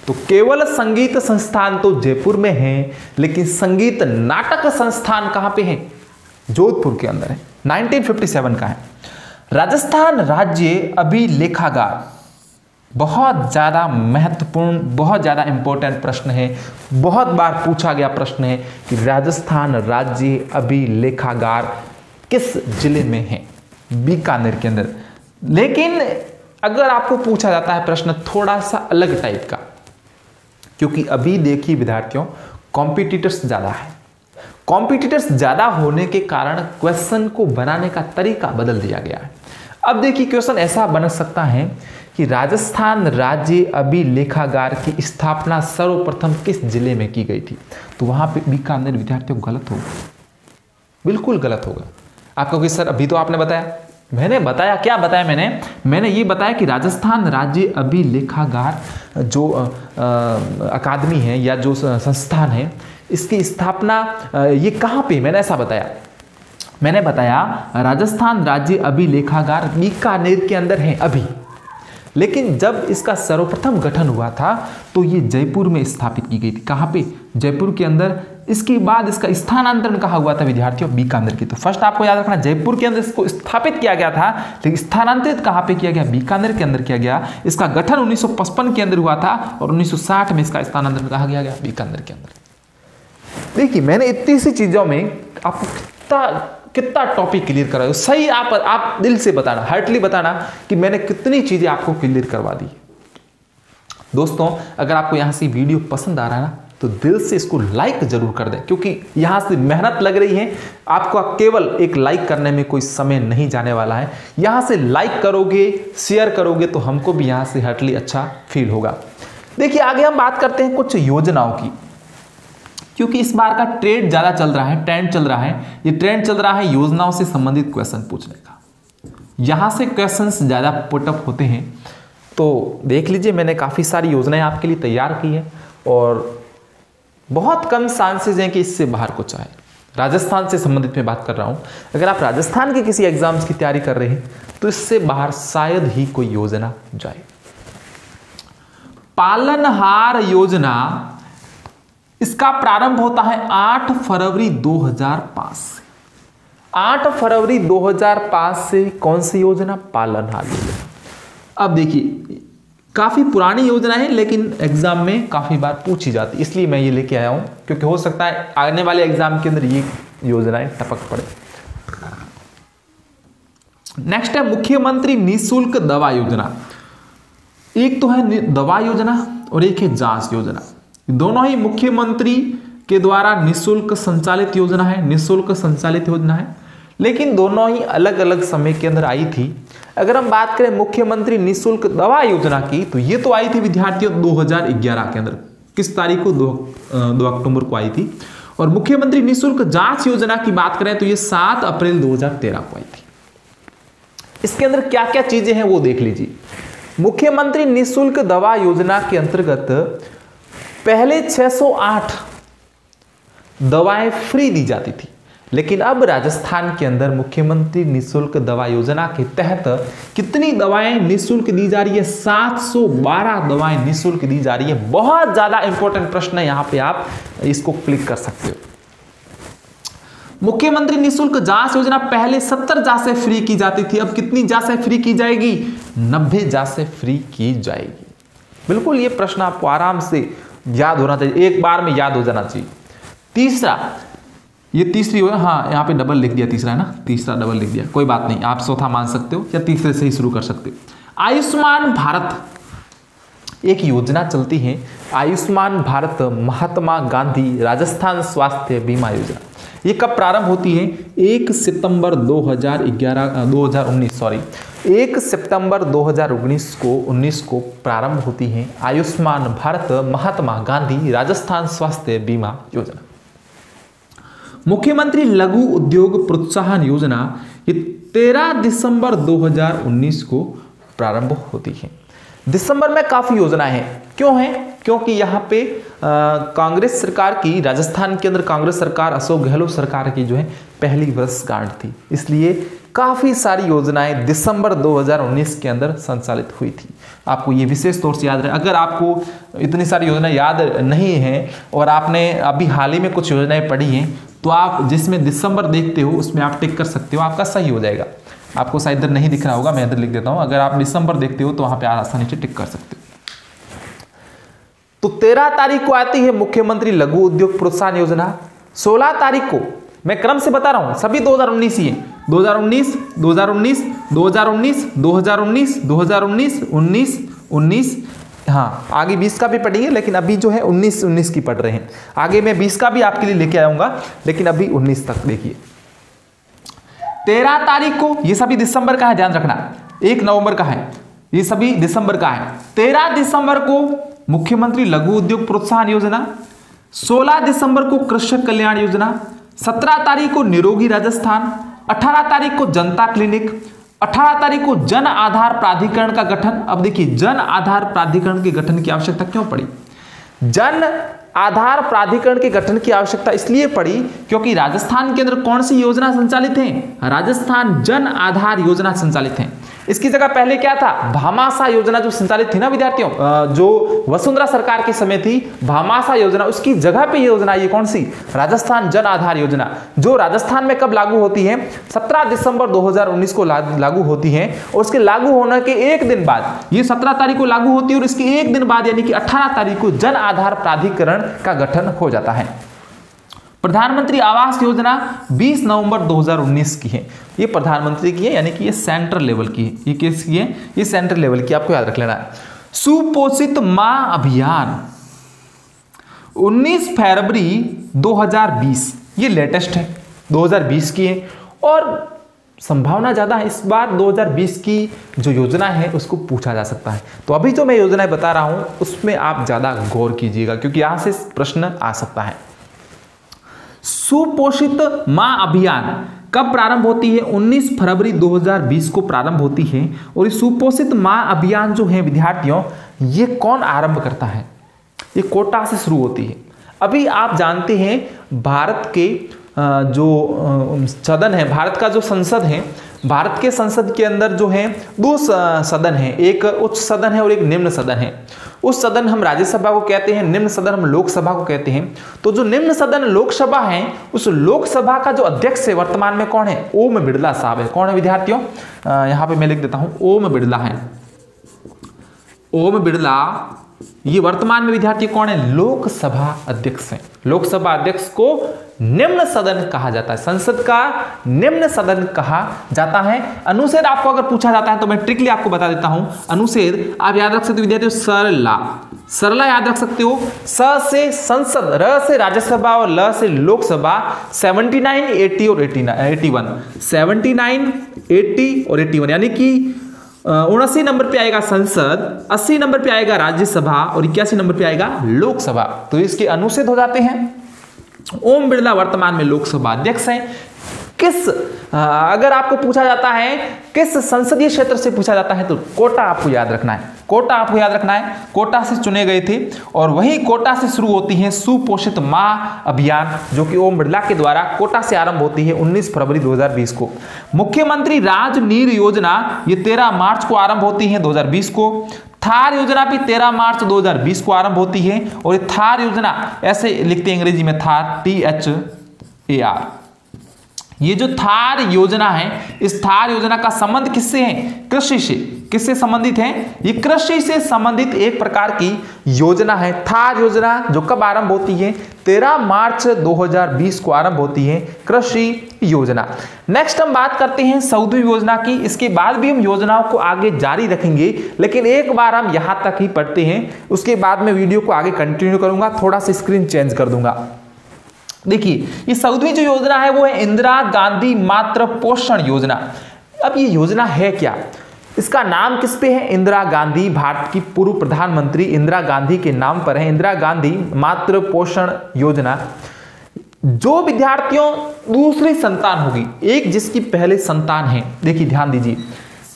तो केवल संगीत संस्थान तो जयपुर में है, लेकिन संगीत नाटक संस्थान कहां पे है? जोधपुर के अंदर है, 1957 का है। राजस्थान राज्य अभिलेखागार, बहुत ज्यादा महत्वपूर्ण, बहुत ज्यादा इंपॉर्टेंट प्रश्न है, बहुत बार पूछा गया प्रश्न है कि राजस्थान राज्य अभिलेखागार किस जिले में है? बीकानेर के अंदर। लेकिन अगर आपको पूछा जाता है प्रश्न थोड़ा सा अलग टाइप का, क्योंकि अभी देखिए विद्यार्थियों कॉम्पिटिटर्स ज्यादा है, कॉम्पिटिटर्स ज्यादा होने के कारण क्वेश्चन को बनाने का तरीका बदल दिया गया है। अब देखिए क्वेश्चन ऐसा बन सकता है कि राजस्थान राज्य अभिलेखागार की स्थापना सर्वप्रथम किस जिले में की गई थी? तो वहां पे बीकानेर विद्यार्थियों गलत होगा, बिल्कुल गलत होगा। आप कहोगे सर अभी तो आपने बताया, मैंने बताया, क्या बताया मैंने ये बताया कि राजस्थान राज्य अभिलेखागार जो अकादमी है या जो संस्थान है, इसकी स्थापना ये कहाँ पे? मैंने ऐसा बताया, मैंने बताया राजस्थान राज्य अभिलेखागार बीकानेर के अंदर है अभी, लेकिन जब इसका सर्वप्रथम गठन हुआ था तो ये जयपुर में स्थापित की गई थी। कहाँ पे? जयपुर के अंदर। इसके बाद इसका स्थानांतरण कहाँ हुआ था विद्यार्थियों? बीकानेर की। तो फर्स्ट आपको याद रखना, जयपुर के अंदर इसको स्थापित किया गया था, लेकिन स्थानांतरित कहाँ पे किया गया? बीकानेर के अंदर किया गया। इसका गठन 1955 के अंदर हुआ था और 1960 में इसका स्थानांतरण कहाँ किया गया? बीकानेर के अंदर। देखिए मैंने इतनी सी चीजों में आपको कितना टॉपिक क्लियर कराया, सही आप दिल से बताना, हार्टली बताना कि मैंने कितनी चीजें आपको क्लियर करवा दी। दोस्तों अगर आपको यहां से वीडियो पसंद आ रहा है ना, तो दिल से इसको लाइक जरूर कर दें, क्योंकि यहां से मेहनत लग रही है। आपका केवल एक लाइक करने में कोई समय नहीं जाने वाला है। यहां से लाइक करोगे, शेयर करोगे तो हमको भी यहां से हार्टली अच्छा फील होगा। देखिए आगे हम बात करते हैं कुछ योजनाओं की, क्योंकि इस बार का ट्रेंड ज्यादा चल रहा है, ट्रेंड चल रहा है, ये ट्रेंड चल रहा है योजनाओं से संबंधित क्वेश्चन पूछने का। यहां से क्वेश्चंस ज्यादा पुटअप होते हैं। तो देख लीजिए मैंने काफी सारी योजनाएं आपके लिए तैयार की है और बहुत कम चांसेस हैं कि इससे बाहर कुछ आए। राजस्थान से संबंधित मैं बात कर रहा हूं। अगर आप राजस्थान के किसी एग्जाम्स की तैयारी कर रहे हैं तो इससे बाहर शायद ही कोई योजना जाए। पालनहार योजना, इसका प्रारंभ होता है 8 फरवरी 2005 से। 8 फरवरी 2005 से कौन सी योजना? पालनहार योजना। अब देखिए काफी पुरानी योजना है, लेकिन एग्जाम में काफी बार पूछी जाती, इसलिए मैं ये लेके आया हूं, क्योंकि हो सकता है आने वाले एग्जाम के अंदर ये योजनाएं टपक पड़े। नेक्स्ट है मुख्यमंत्री निःशुल्क दवा योजना। एक तो है दवा योजना और एक है जांच योजना। दोनों ही मुख्यमंत्री के द्वारा निःशुल्क संचालित योजना है, निःशुल्क संचालित योजना है, लेकिन दोनों ही अलग अलग समय के अंदर आई थी। अगर हम बात करें मुख्यमंत्री निःशुल्क दवा योजना की, तो ये तो आई थी विद्यार्थियों 2011 के अंदर। किस तारीख को? 2 अक्टूबर को आई थी। और मुख्यमंत्री निःशुल्क जांच योजना की बात करें तो ये 7 अप्रैल 2013 को आई थी। इसके अंदर क्या क्या चीजें हैं वो देख लीजिए। मुख्यमंत्री निःशुल्क दवा योजना के अंतर्गत पहले 608 दवाएं फ्री दी जाती थी, लेकिन अब राजस्थान के अंदर मुख्यमंत्री निःशुल्क दवा योजना के तहत कितनी दवाएं निःशुल्क दी जा रही है? 712 दवाएं निःशुल्क दी जा रही है। बहुत ज्यादा इंपॉर्टेंट प्रश्न है, यहां पे आप इसको क्लिक कर सकते हो। मुख्यमंत्री निःशुल्क जांच योजना पहले 70 जांचें फ्री की जाती थी, अब कितनी जांचें फ्री की जाएगी? 90 जांचें फ्री की जाएगी। बिल्कुल ये प्रश्न आपको आराम से याद होना चाहिए, एक बार में याद हो जाना चाहिए। तीसरा, ये तीसरी हो, हाँ यहाँ पे डबल लिख दिया, तीसरा है ना, तीसरा डबल लिख दिया, कोई बात नहीं, आप चौथा मान सकते हो या तीसरे से ही शुरू कर सकते हो। आयुष्मान भारत एक योजना चलती है, आयुष्मान भारत महात्मा गांधी राजस्थान स्वास्थ्य बीमा योजना। ये कब प्रारंभ होती है? 1 सितंबर 2019 को प्रारंभ होती है आयुष्मान भारत महात्मा गांधी राजस्थान स्वास्थ्य बीमा योजना। मुख्यमंत्री लघु उद्योग प्रोत्साहन योजना ये 13 दिसंबर 2019 को प्रारंभ होती है। दिसंबर में काफी योजनाएं हैं, क्यों है? क्योंकि यहाँ पे कांग्रेस सरकार की, राजस्थान के अंदर कांग्रेस सरकार, अशोक गहलोत सरकार की जो है पहली वर्षगांठ थी, इसलिए काफी सारी योजनाएं दिसंबर 2019 के अंदर संचालित हुई थी। आपको ये विशेष तौर से याद रहे। अगर आपको इतनी सारी योजनाएं याद नहीं है और आपने अभी हाल ही में कुछ योजनाएं पढ़ी हैं, तो आप जिसमें दिसंबर देखते हो उसमें आप टिक कर सकते हो, आपका सही हो जाएगा। आपको शायद इधर नहीं दिख रहा होगा, मैं इधर लिख देता हूं। अगर आप दिसंबर देखते हो तो वहां पे आसानी से टिक कर सकते हो। तो 13 तारीख को आती है मुख्यमंत्री लघु उद्योग प्रोत्साहन योजना। 16 तारीख को, मैं क्रम से बता रहा हूं, सभी 2019 ही है। 2019, 2019, 2019, 2019, 2019, 19, 19, हाँ आगे 20 का भी पढ़ेंगे, लेकिन अभी जो है 19 की पढ़ रहे हैं। आगे मैं 20 का भी आपके लिए लेके आऊंगा, लेकिन अभी 19 तक देखिए। 13 तारीख को, ये सभी दिसंबर का है, ध्यान रखना, 1 नवंबर का है, ये सभी दिसंबर का है। 13 दिसंबर को मुख्यमंत्री लघु उद्योग प्रोत्साहन योजना, 16 दिसंबर को कृषक कल्याण योजना, 17 तारीख को निरोगी राजस्थान, 18 तारीख को जनता क्लिनिक, 18 तारीख को जन आधार प्राधिकरण का गठन। अब देखिए, जन आधार प्राधिकरण के गठन की आवश्यकता क्यों पड़ी? जन आधार प्राधिकरण के गठन की आवश्यकता इसलिए पड़ी क्योंकि राजस्थान के अंदर कौन सी योजना संचालित है? राजस्थान जन आधार योजना संचालित है। इसकी जगह पहले क्या था? भामाशाह योजना जो संचालित थी ना विद्यार्थियों, जो वसुंधरा सरकार के समय थी, भामाशाह योजना, उसकी जगह पे योजना ये कौन सी? राजस्थान जन आधार योजना, जो राजस्थान में कब लागू होती है? 17 दिसंबर 2019 को लागू होती है। और उसके लागू होने के एक दिन बाद, ये 17 तारीख को लागू होती है और इसके एक दिन बाद यानी कि 18 तारीख को जन आधार प्राधिकरण का गठन हो जाता है। प्रधानमंत्री आवास योजना 20 नवंबर 2019 की है। ये प्रधानमंत्री की है, यानी कि ये सेंट्रल लेवल की है। ये किसकी है? ये सेंट्रल लेवल की, आपको याद रख लेना है। सुपोषित मां अभियान 19 फरवरी 2020, ये लेटेस्ट है, 2020 की है और संभावना ज्यादा है इस बार 2020 की जो योजना है उसको पूछा जा सकता है। तो अभी जो मैं योजनाएं बता रहा हूं उसमें आप ज्यादा गौर कीजिएगा, क्योंकि यहां से प्रश्न आ सकता है। सुपोषित मां अभियान कब प्रारंभ होती है? 19 फरवरी 2020 को प्रारंभ होती है। और ये सुपोषित मां अभियान जो है विद्यार्थियों, ये कौन आरंभ करता है? ये कोटा से शुरू होती है। अभी आप जानते हैं भारत के जो सदन है, भारत का जो संसद है, भारत के संसद के अंदर जो है 2 सदन है, एक उच्च सदन है और एक निम्न सदन है। उस सदन हम राज्यसभा को कहते हैं, निम्न सदन हम लोकसभा को कहते हैं। तो जो निम्न सदन लोकसभा है, उस लोकसभा का जो अध्यक्ष है वर्तमान में कौन है? ओम बिड़ला साहब है। कौन है विद्यार्थियों? यहां पे मैं लिख देता हूं, ओम बिड़ला है। ओम बिड़ला ये वर्तमान में विद्यार्थी कौन है? लोकसभा अध्यक्ष हैं। लोकसभा अध्यक्ष को निम्न सदन कहा जाता है, संसद का निम्न सदन कहा जाता है। अनुच्छेद आपको अगर पूछा जाता है तो मैं ट्रिकली आपको बता देता हूं। अनुच्छेद आप याद रख सकते हो विद्यार्थियों, सरला याद रख सकते हो। स से संसद, र से राज्यसभा और ल से लोकसभा। 79, 80 और 81, 79, 80 और 81, यानी कि 79 नंबर पे आएगा संसद, 80 नंबर पे आएगा राज्यसभा और 81 नंबर पे आएगा लोकसभा। तो इसके अनुच्छेद हो जाते हैं। ओम बिड़ला वर्तमान में लोकसभा अध्यक्ष हैं। अगर आपको पूछा जाता है किस संसदीय क्षेत्र से पूछा जाता है तो कोटा आपको याद रखना है। कोटा आपको याद रखना है, कोटा से चुने गए थे और वही कोटा से शुरू होती है सुपोषित माँ अभियान, जो कि ओम बिरला के द्वारा कोटा से आरंभ होती है 19 फरवरी 2020 को। मुख्यमंत्री राजनीर योजना ये 13 मार्च को आरंभ होती है 2020 को। थार योजना भी 13 मार्च 2020 को आरंभ होती है और ये थार योजना ऐसे लिखते हैं अंग्रेजी में थार, THAR। ये जो थार योजना है, इस थार योजना का संबंध किससे है? कृषि से। किससे संबंधित है? ये कृषि से संबंधित एक प्रकार की योजना है। थार योजना जो कब आरंभ होती है? 13 मार्च 2020 को आरंभ होती है कृषि योजना। नेक्स्ट हम बात करते हैं सौदी योजना की। इसके बाद भी हम योजनाओं को आगे जारी रखेंगे, लेकिन एक बार हम यहां तक ही पढ़ते हैं, उसके बाद मैं वीडियो को आगे कंटिन्यू करूंगा, थोड़ा सा स्क्रीन चेंज कर दूंगा। देखिए, ये सौदी जो योजना है वो है इंदिरा गांधी मातृ पोषण योजना। अब ये योजना है क्या? इसका नाम किस पे है? इंदिरा गांधी, भारत की पूर्व प्रधानमंत्री इंदिरा गांधी के नाम पर है इंदिरा गांधी मातृ पोषण योजना। जो विद्यार्थियों दूसरी संतान होगी, एक जिसकी पहले संतान है, देखिए ध्यान दीजिए,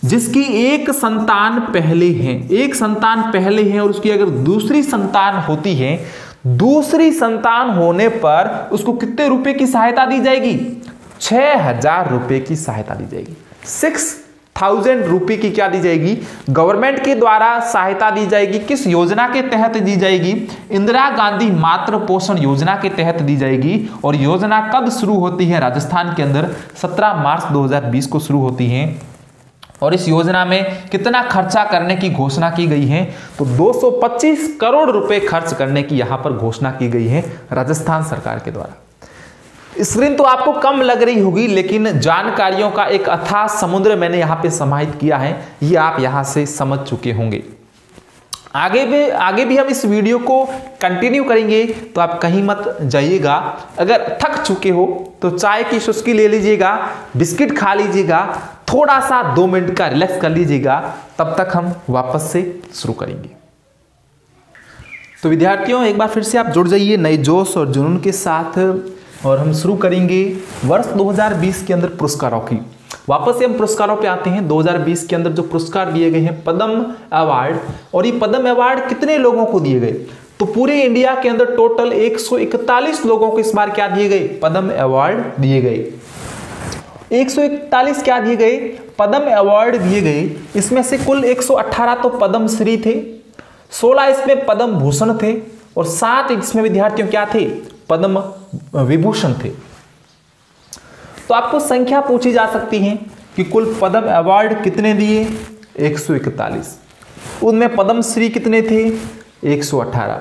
जिसकी एक संतान पहले है, एक संतान पहले है और उसकी अगर दूसरी संतान होती है, दूसरी संतान होने पर उसको कितने रुपए की सहायता दी जाएगी? 6,000 रुपए की सहायता दी जाएगी। 6,000 रुपए की क्या दी जाएगी? गवर्नमेंट के द्वारा सहायता दी जाएगी। किस योजना के तहत दी जाएगी? इंदिरा गांधी मातृ पोषण योजना के तहत दी जाएगी। और योजना कब शुरू होती है? राजस्थान के अंदर 17 मार्च 2020 को शुरू होती है। और इस योजना में कितना खर्चा करने की घोषणा की गई है? तो 225 करोड़ रुपए खर्च करने की यहां पर घोषणा की गई है राजस्थान सरकार के द्वारा। स्क्रीन तो आपको कम लग रही होगी, लेकिन जानकारियों का एक अथाह समुद्र मैंने यहां पे समाहित किया है, ये आप यहां से समझ चुके होंगे। आगे भी हम इस वीडियो को कंटिन्यू करेंगे, तो आप कहीं मत जाइएगा। अगर थक चुके हो तो चाय की चुस्की ले लीजिएगा, बिस्किट खा लीजिएगा, थोड़ा सा 2 मिनट का रिलैक्स कर लीजिएगा, तब तक हम वापस से शुरू करेंगे। तो विद्यार्थियों, एक बार फिर से आप जुड़ जाइए नए जोश और जुनून के साथ, और हम शुरू करेंगे वर्ष 2020 के अंदर पुरस्कारों की। वापस से हम पुरस्कारों पे आते हैं। 2020 के अंदर जो पुरस्कार दिए गए हैं पद्म अवार्ड, और ये पद्म अवार्ड कितने लोगों को दिए गए? तो पूरे इंडिया के अंदर टोटल 141 लोगों को इस बार क्या दिए गए? पद्म अवार्ड दिए गए। 141 क्या दिए गए? पद्म अवार्ड दिए गए। इसमें से कुल 118 तो पद्म श्री थे, 16 इसमें पद्म भूषण थे, और 7 इसमें विद्यार्थियों क्या थे? पद्म विभूषण थे। तो आपको संख्या पूछी जा सकती है कि कुल पद्म अवार्ड कितने दिए? 141। उनमें पद्म श्री कितने थे? 118।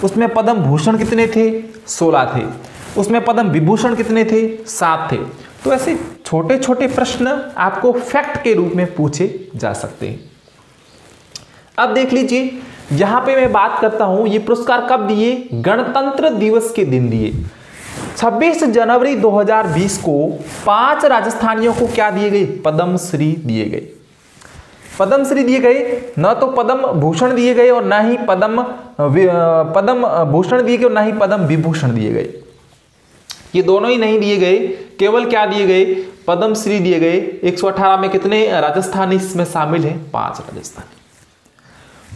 उसमें पद्म भूषण कितने थे? 16 थे। उसमें पद्म विभूषण कितने थे? 7 थे। तो ऐसे छोटे छोटे प्रश्न आपको फैक्ट के रूप में पूछे जा सकते हैं। अब देख लीजिए, यहां पे मैं बात करता हूं, ये पुरस्कार कब दिए? गणतंत्र दिवस के दिन दिए। 26 जनवरी 2020 को 5 राजस्थानियों को क्या दिए गए? पद्म श्री दिए गए। पद्म श्री दिए गए, न तो पद्म भूषण दिए गए और न ही पद्म भूषण दिए गए और न ही पद्म विभूषण दिए गए। ये दोनों ही नहीं दिए गए, केवल क्या दिए गए? पद्म श्री दिए गए। 118 में कितने राजस्थानी इसमें शामिल हैं? 5 राजस्थानी।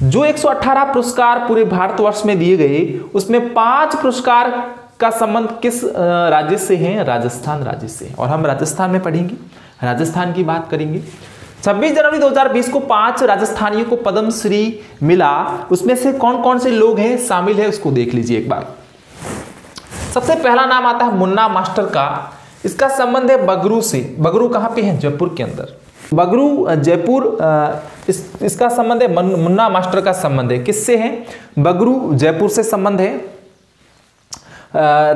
जो 118 पुरस्कार पूरे भारतवर्ष में दिए गए, उसमें 5 पुरस्कार का संबंध किस राज्य से है? राजस्थान राज्य से। और हम राजस्थान में पढ़ेंगे, राजस्थान की बात करेंगे। 26 जनवरी 2020 को 5 राजस्थानियों को पद्म श्री मिला। उसमें से कौन कौन से लोग हैं शामिल है, उसको देख लीजिए एक बार। सबसे पहला नाम आता है मुन्ना मास्टर का। इसका संबंध है बगरू से। बगरू कहां पे है? जयपुर के अंदर। बगरू जयपुर, इसका संबंध है मुन्ना मास्टर का संबंध है। किससे है? बगरू जयपुर से संबंध है।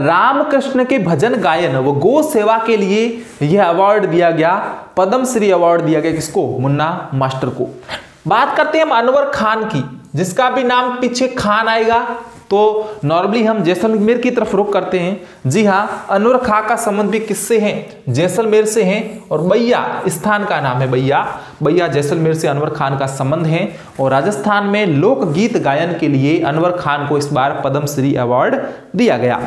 रामकृष्ण के भजन गायन व गो सेवा के लिए यह अवार्ड दिया गया, पद्म श्री अवार्ड दिया गया। किसको? मुन्ना मास्टर को। बात करते हैं हम अनवर खान की, जिसका भी नाम पीछे खान आएगा तो नॉर्मली हम जैसलमेर की तरफ रुख करते हैं। जी हाँ, अनवर खां का संबंध भी किससे है? जैसलमेर से है। और बैया स्थान का नाम है, बैया जैसलमेर से अनवर खान का संबंध है। और राजस्थान में लोकगीत गायन के लिए अनवर खान को इस बार पद्म श्री अवार्ड दिया गया।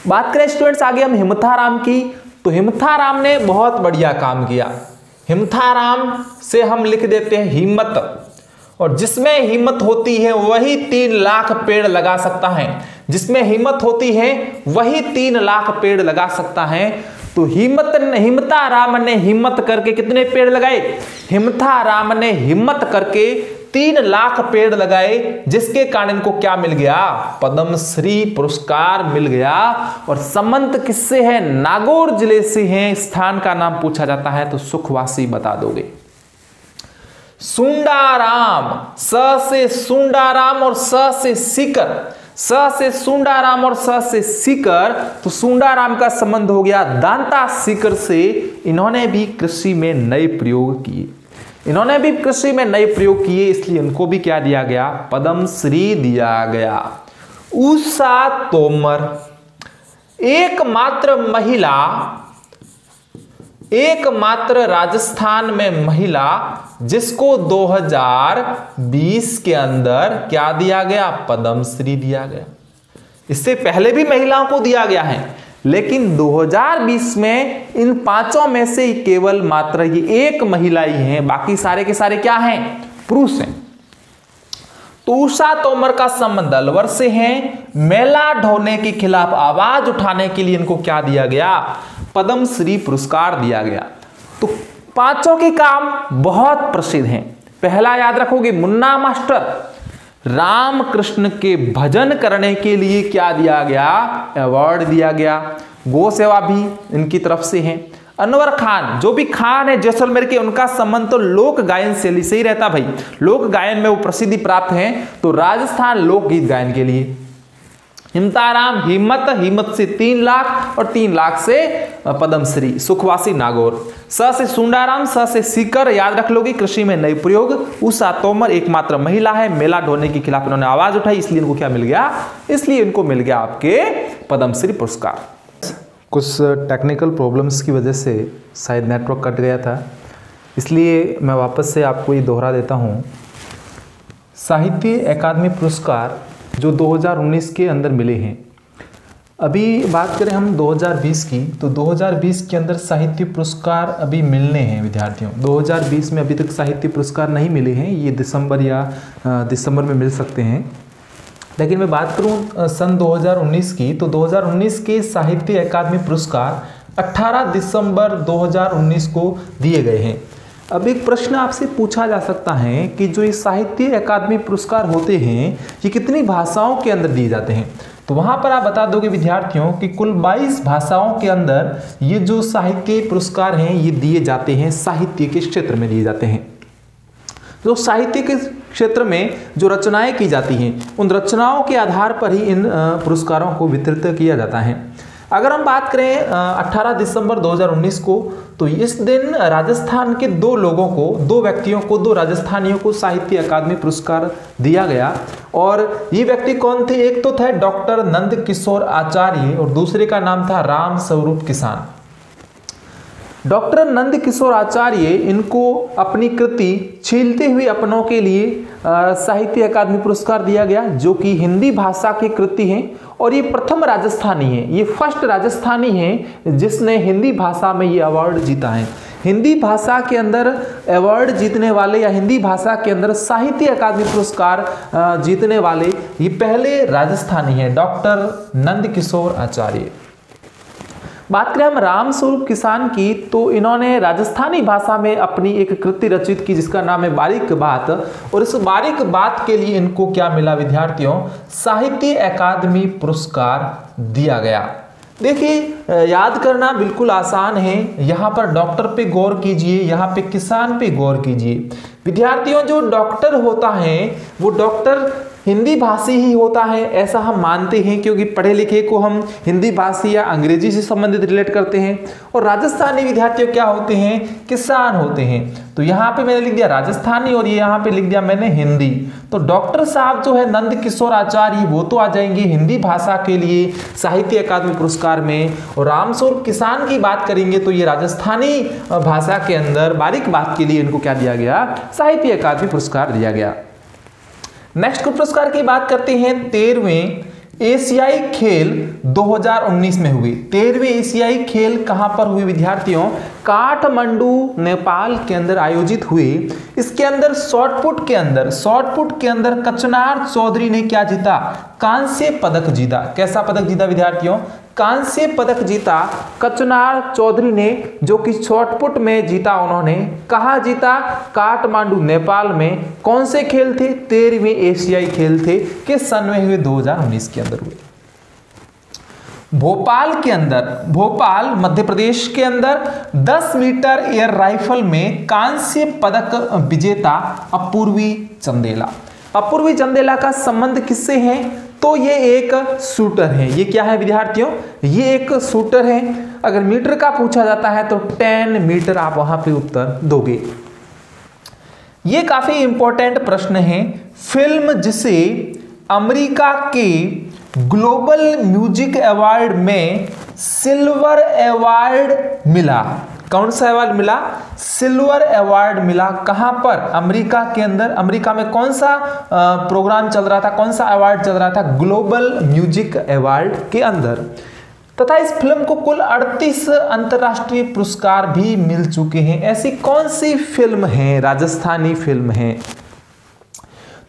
बात करें स्टूडेंट्स आगे हम हिमथाराम की, तो हिमथाराम ने बहुत बढ़िया काम किया। हिमथाराम से हम लिख देते हैं हिम्मत, और जिसमें हिम्मत होती है वही 3 लाख पेड़ लगा सकता है। जिसमें हिम्मत होती है वही 3 लाख पेड़ लगा सकता है। तो हिम्मता राम ने हिम्मत करके कितने पेड़ लगाए? हिम्मता राम ने हिम्मत करके 3 लाख पेड़ लगाए, जिसके कारण इनको क्या मिल गया? पद्मश्री पुरस्कार मिल गया। और संबंध किससे है? नागौर जिले से है। स्थान का नाम पूछा जाता है तो सुखवासी बता दोगे। सुंडाराम, स से सुंडाराम और स से सीकर, स से सुंडाराम और स से सीकर, तो सुंडाराम का संबंध हो गया दांता सीकर से। इन्होंने भी कृषि में नए प्रयोग किए, इन्होंने भी कृषि में नए प्रयोग किए, इसलिए इनको भी क्या दिया गया? पद्मश्री दिया गया। उषा तोमर, एकमात्र राजस्थान में महिला जिसको 2020 के अंदर क्या दिया गया? पद्मश्री दिया गया। इससे पहले भी महिलाओं को दिया गया है, लेकिन 2020 में इन 5 में से केवल मात्र ये एक महिला ही है, बाकी सारे के सारे क्या हैं? पुरुष हैं। तो उषा तोमर का संबंध अलवर से है। मेला ढोने के खिलाफ आवाज उठाने के लिए इनको क्या दिया गया? पद्मश्री पुरस्कार दिया गया। तो 5 के काम बहुत प्रसिद्ध हैं। पहला याद रखोगे, मुन्ना मास्टर, रामकृष्ण के भजन करने के लिए क्या दिया गया? अवार्ड दिया गया। गौ सेवा भी इनकी तरफ से है। अनवर खान, जो भी खान है जैसलमेर के, उनका संबंध तो लोक गायन शैली से ही रहता भाई। लोक गायन में वो प्रसिद्धि प्राप्त है, तो राजस्थान लोकगीत गायन के लिए। हिम्मताराम, हिम्मत से 3 लाख और 3 लाख से पद्मश्री। सुखवासी नागौर। स से सुंडाराम, स से सीकर, याद रख लोगे। कृषि में नए प्रयोग। उषा तोमर एकमात्र महिला है, मेला ढोने के खिलाफ इन्होंने आवाज उठाई, इसलिए इनको क्या मिल गया? इसलिए इनको मिल गया आपके पद्मश्री पुरस्कार। कुछ टेक्निकल प्रॉब्लम्स की वजह से शायद नेटवर्क कट गया था, इसलिए मैं वापस से आपको ये दोहरा देता हूँ। साहित्य अकादमी पुरस्कार जो 2019 के अंदर मिले हैं, अभी बात करें हम 2020 की, तो 2020 के अंदर साहित्य पुरस्कार अभी मिलने हैं विद्यार्थियों। 2020 में अभी तक साहित्य पुरस्कार नहीं मिले हैं, ये दिसंबर में मिल सकते हैं। लेकिन मैं बात करूं सन 2019 की, तो 2019 के साहित्य अकादमी पुरस्कार 18 दिसंबर 2019 को दिए गए हैं। अब एक प्रश्न आपसे पूछा जा सकता है कि जो ये साहित्य अकादमी पुरस्कार होते हैं, ये कितनी भाषाओं के अंदर दिए जाते हैं? तो वहाँ पर आप बता दोगे विद्यार्थियों कि कुल 22 भाषाओं के अंदर ये जो साहित्य पुरस्कार हैं ये दिए जाते हैं, साहित्य के क्षेत्र में दिए जाते हैं। जो साहित्य के क्षेत्र में जो रचनाएं की जाती हैं, उन रचनाओं के आधार पर ही इन पुरस्कारों को वितरित किया जाता है। अगर हम बात करें 18 दिसंबर 2019 को, तो इस दिन राजस्थान के 2 व्यक्तियों को, 2 राजस्थानियों को साहित्य अकादमी पुरस्कार दिया गया। और ये व्यक्ति कौन थे? एक तो थे डॉक्टर नंद किशोर आचार्य और दूसरे का नाम था राम स्वरूप किसान। डॉक्टर नंद किशोर आचार्य, इनको अपनी कृति छीलते हुए अपनों के लिए साहित्य अकादमी पुरस्कार दिया गया, जो कि हिंदी भाषा की कृति है। और ये प्रथम राजस्थानी है, ये फर्स्ट राजस्थानी है जिसने हिंदी भाषा में ये अवार्ड जीता है। हिंदी भाषा के अंदर अवार्ड जीतने वाले या हिंदी भाषा के अंदर साहित्य अकादमी पुरस्कार जीतने वाले ये पहले राजस्थानी हैं, डॉक्टर नंद किशोर आचार्य। बात करें हम राम स्वरूप किसान की, तो इन्होंने राजस्थानी भाषा में अपनी एक कृति रचित की जिसका नाम है बारीक बात। और इस बारीक बात के लिए इनको क्या मिला विद्यार्थियों? साहित्य अकादमी पुरस्कार दिया गया। देखिए, याद करना बिल्कुल आसान है। यहाँ पर डॉक्टर पे गौर कीजिए, यहाँ पे किसान पे गौर कीजिए। विद्यार्थियों, जो डॉक्टर होता है वो डॉक्टर हिंदी भाषी ही होता है, ऐसा हम मानते हैं, क्योंकि पढ़े लिखे को हम हिंदी भाषी या अंग्रेजी से संबंधित रिलेट करते हैं। और राजस्थानी विद्यार्थी क्या होते हैं? किसान होते हैं। तो यहाँ पे मैंने लिख दिया राजस्थानी और ये यहाँ पे लिख दिया मैंने हिंदी। तो डॉक्टर साहब जो है नंद किशोर आचार्य, वो तो आ जाएंगे हिंदी भाषा के लिए साहित्य अकादमी पुरस्कार में। और रामस्वरूप किसान की बात करेंगे तो ये राजस्थानी भाषा के अंदर बारीक बात के लिए इनको क्या दिया गया? साहित्य अकादमी पुरस्कार दिया गया। नेक्स्ट पुरस्कार की बात करते हैं 13वें एशियाई खेल 2019 में हुए। 13वें एशियाई खेल कहां पर हुए विद्यार्थियों? काठमांडू नेपाल के अंदर आयोजित हुए। इसके अंदर शॉटपुट के अंदर कचनार चौधरी ने क्या जीता? कांस्य पदक जीता। कैसा पदक जीता विद्यार्थियों? कांस्य पदक जीता कचनार चौधरी ने, जो कि शॉटपुट में जीता। उन्होंने कहां जीता? काठमांडू नेपाल में। कौन से खेल थे? 13वें एशियाई खेल थे। किस सन में हुए? 2019 के अंदर हुए। भोपाल मध्य प्रदेश के अंदर 10 मीटर एयर राइफल में कांस्य पदक विजेता अपूर्वी चंदेला का संबंध किससे है? तो ये एक शूटर है। ये क्या है विद्यार्थियों? ये एक शूटर है। अगर मीटर का पूछा जाता है तो 10 मीटर आप वहां पे उत्तर दोगे। ये काफी इंपॉर्टेंट प्रश्न है। फिल्म जिसे अमेरिका के ग्लोबल म्यूजिक अवार्ड में सिल्वर अवार्ड मिला। कौन सा अवार्ड मिला? सिल्वर अवार्ड मिला। कहां पर? अमेरिका के अंदर। अमेरिका में कौन सा प्रोग्राम चल रहा था? कौन सा अवार्ड चल रहा था? ग्लोबल म्यूजिक अवार्ड के अंदर। तथा इस फिल्म को कुल 38 अंतर्राष्ट्रीय पुरस्कार भी मिल चुके हैं। ऐसी कौन सी फिल्म है? राजस्थानी फिल्म है।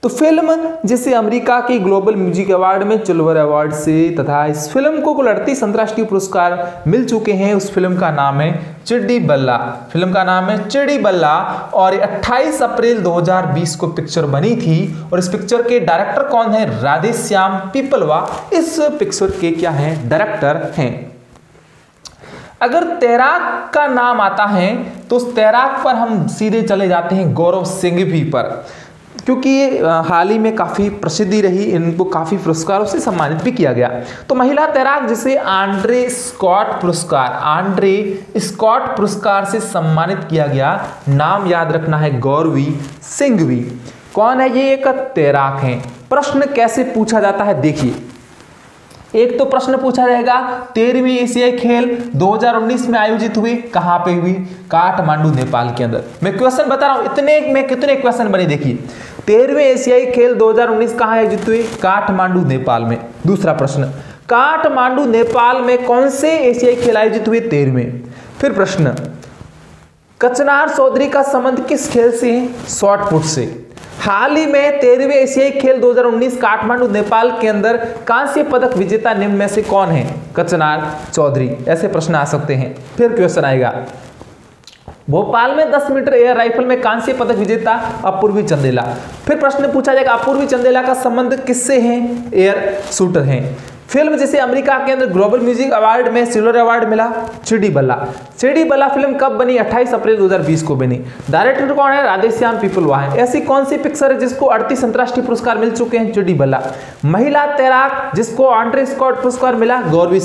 तो फिल्म जिसे अमेरिका के ग्लोबल म्यूजिक अवार्ड में सिल्वर अवार्ड से तथा इस फिल्म को कुल 38 अंतर्राष्ट्रीय पुरस्कार मिल चुके हैं, उस फिल्म का नाम है चिड़ी बल्ला। फिल्म का नाम है चिड़ी बल्ला और 28 अप्रैल 2020 को पिक्चर बनी थी। और इस पिक्चर के डायरेक्टर कौन है? राधेश्याम पीपलवा इस पिक्चर के क्या हैं? डायरेक्टर हैं। अगर तैराक का नाम आता है तो उस तैराक पर हम सीधे चले जाते हैं गौरव सिंघवी पर, क्योंकि ये हाल ही में काफ़ी प्रसिद्धि रही, इनको काफ़ी पुरस्कारों से सम्मानित भी किया गया। तो महिला तैराक जिसे आंड्रे स्कॉट पुरस्कार से सम्मानित किया गया, नाम याद रखना है गौरवी सिंघवी। कौन है ये? एक तैराक हैं। प्रश्न कैसे पूछा जाता है देखिए। एक तो प्रश्न पूछा जाएगा 13वीं एशियाई खेल 2019 में आयोजित हुए, कहां पे हुई? काठमांडू नेपाल के अंदर। मैं क्वेश्चन बता रहा हूं, इतने में कितने क्वेश्चन बने देखिए। 13वें एशियाई खेल 2019 कहां आयोजित हुए? काठमांडू नेपाल में। दूसरा प्रश्न, काठमांडू नेपाल में कौन से एशियाई खेल आयोजित हुए? 13वें। फिर प्रश्न, कचनार चौधरी का संबंध किस खेल से है? शॉटपुट से। हाल ही में 13वें एशियाई खेल 2019 काठमांडू नेपाल के अंदर कांस्य पदक विजेता निम्न में से कौन है? कचनार चौधरी। ऐसे प्रश्न आ सकते हैं। फिर क्वेश्चन आएगा, भोपाल में 10 मीटर एयर राइफल में कांस्य पदक विजेता अपूर्वी चंदेला। फिर प्रश्न पूछा जाएगा अपूर्वी चंदेला का संबंध किससे है? एयर शूटर हैं। फिल्म जिसे अमेरिका के अंदर ग्लोबल म्यूजिक अवार्ड में सिल्वर अवार्ड मिला, चिड़ी बल्ला फिल्म कब बनी? 28 अप्रैल 2020 को बनी। डायरेक्टर कौन है? राधेश्याम पीपलवा है। ऐसी कौन सी पिक्चर है जिसको 38 अंतर्राष्ट्रीय पुरस्कार मिल चुके हैं? चिड़ी बल्ला। महिला तैराक जिसको आंड्रे स्कॉट पुरस्कार मिला, गौरवी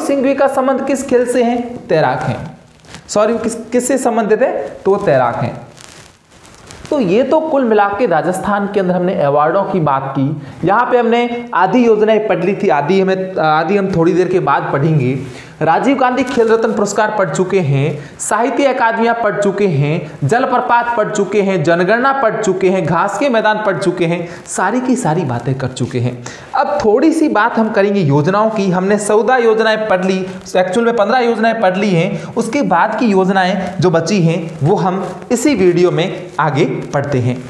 सिंघवी का संबंध किस खेल से है? तैराक है। सॉरी, किससे संबंधित है? तो वो तैराक हैं। तो ये तो कुल मिला के राजस्थान के अंदर हमने अवार्डों की बात की। यहाँ पे हमने आधी योजनाएं पढ़ ली थी, आधी हम थोड़ी देर के बाद पढ़ेंगे। राजीव गांधी खेल रत्न पुरस्कार पढ़ चुके हैं, साहित्य अकादमियां पढ़ चुके हैं, जलप्रपात पढ़ चुके हैं, जनगणना पढ़ चुके हैं, घास के मैदान पढ़ चुके हैं, सारी की सारी बातें कर चुके हैं। अब थोड़ी सी बात हम करेंगे योजनाओं की। हमने 14 योजनाएं पढ़ ली, एक्चुअल में 15 योजनाएं पढ़ ली हैं। उसके बाद की योजनाएं जो बची हैं वो हम इसी वीडियो में आगे पढ़ते हैं।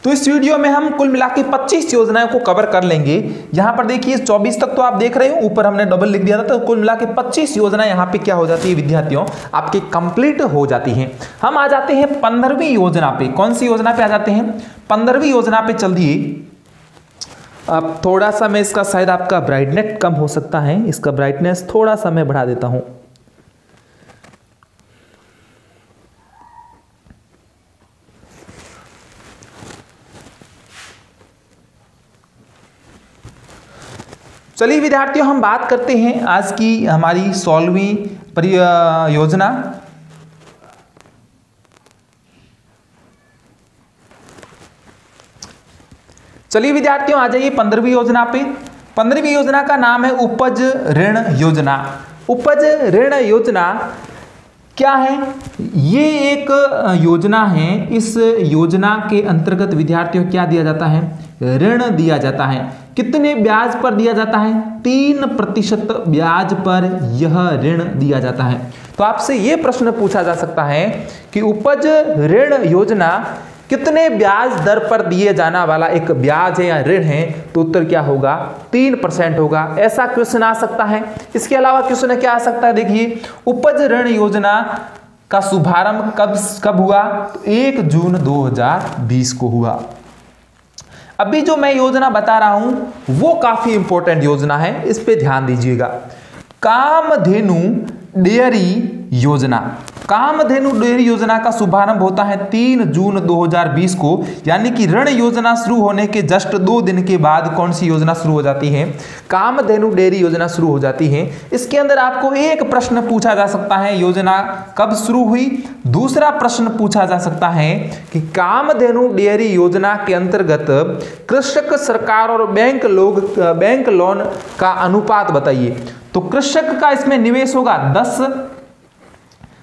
तो इस वीडियो में हम कुल मिला के 25 योजनाओं को कवर कर लेंगे। यहां पर देखिए 24 तक तो आप देख रहे हो, ऊपर हमने डबल लिख दिया था, तो कुल मिला के 25 योजनाएं यहां पे क्या हो जाती है विद्यार्थियों, आपकी कंप्लीट हो जाती हैं। हम आ जाते हैं 15वीं योजना पे। कौन सी योजना पे आ जाते हैं? 15वीं योजना पे चल दिए। अब थोड़ा सा मैं इसका शायद आपका ब्राइटनेस कम हो सकता है, इसका ब्राइटनेस थोड़ा सा मैं बढ़ा देता हूं। चलिए विद्यार्थियों, हम बात करते हैं आज की हमारी 16वीं योजना। चलिए विद्यार्थियों आ जाइए 15वीं योजना पे। 15वीं योजना का नाम है उपज ऋण योजना। उपज ऋण योजना क्या है? ये एक योजना है। इस योजना के अंतर्गत विद्यार्थियों क्या दिया जाता है? ऋण दिया जाता है। कितने ब्याज पर दिया जाता है? 3% ब्याज पर यह ऋण दिया जाता है। तो आपसे यह प्रश्न पूछा जा सकता है कि उपज ऋण योजना कितने ब्याज दर पर दिए जाना वाला एक ब्याज है या ऋण है? तो उत्तर क्या होगा? 3% होगा। ऐसा क्वेश्चन आ सकता है। इसके अलावा क्वेश्चन क्या आ सकता है? देखिए, उपज ऋण योजना का शुभारंभ कब हुआ? तो 1 जून 2020 को हुआ। अभी जो मैं योजना बता रहा हूं वो काफी इंपॉर्टेंट योजना है, इस पे ध्यान दीजिएगा। कामधेनु डेयरी योजना। कामधेनु डेयरी योजना का शुभारंभ होता है 3 जून 2020 को, यानी कि ऋण योजना शुरू होने के जस्ट 2 दिन के बाद कौन सी योजना शुरू हो जाती है? कामधेनु डेयरी योजना शुरू हो जाती है। इसके अंदर आपको एक प्रश्न पूछा जा सकता है, योजना कब शुरू हुई? दूसरा प्रश्न पूछा जा सकता है कि कामधेनु डेयरी योजना के अंतर्गत कृषक, सरकार और बैंक लोन का अनुपात बताइए। तो कृषक का इसमें निवेश होगा 10,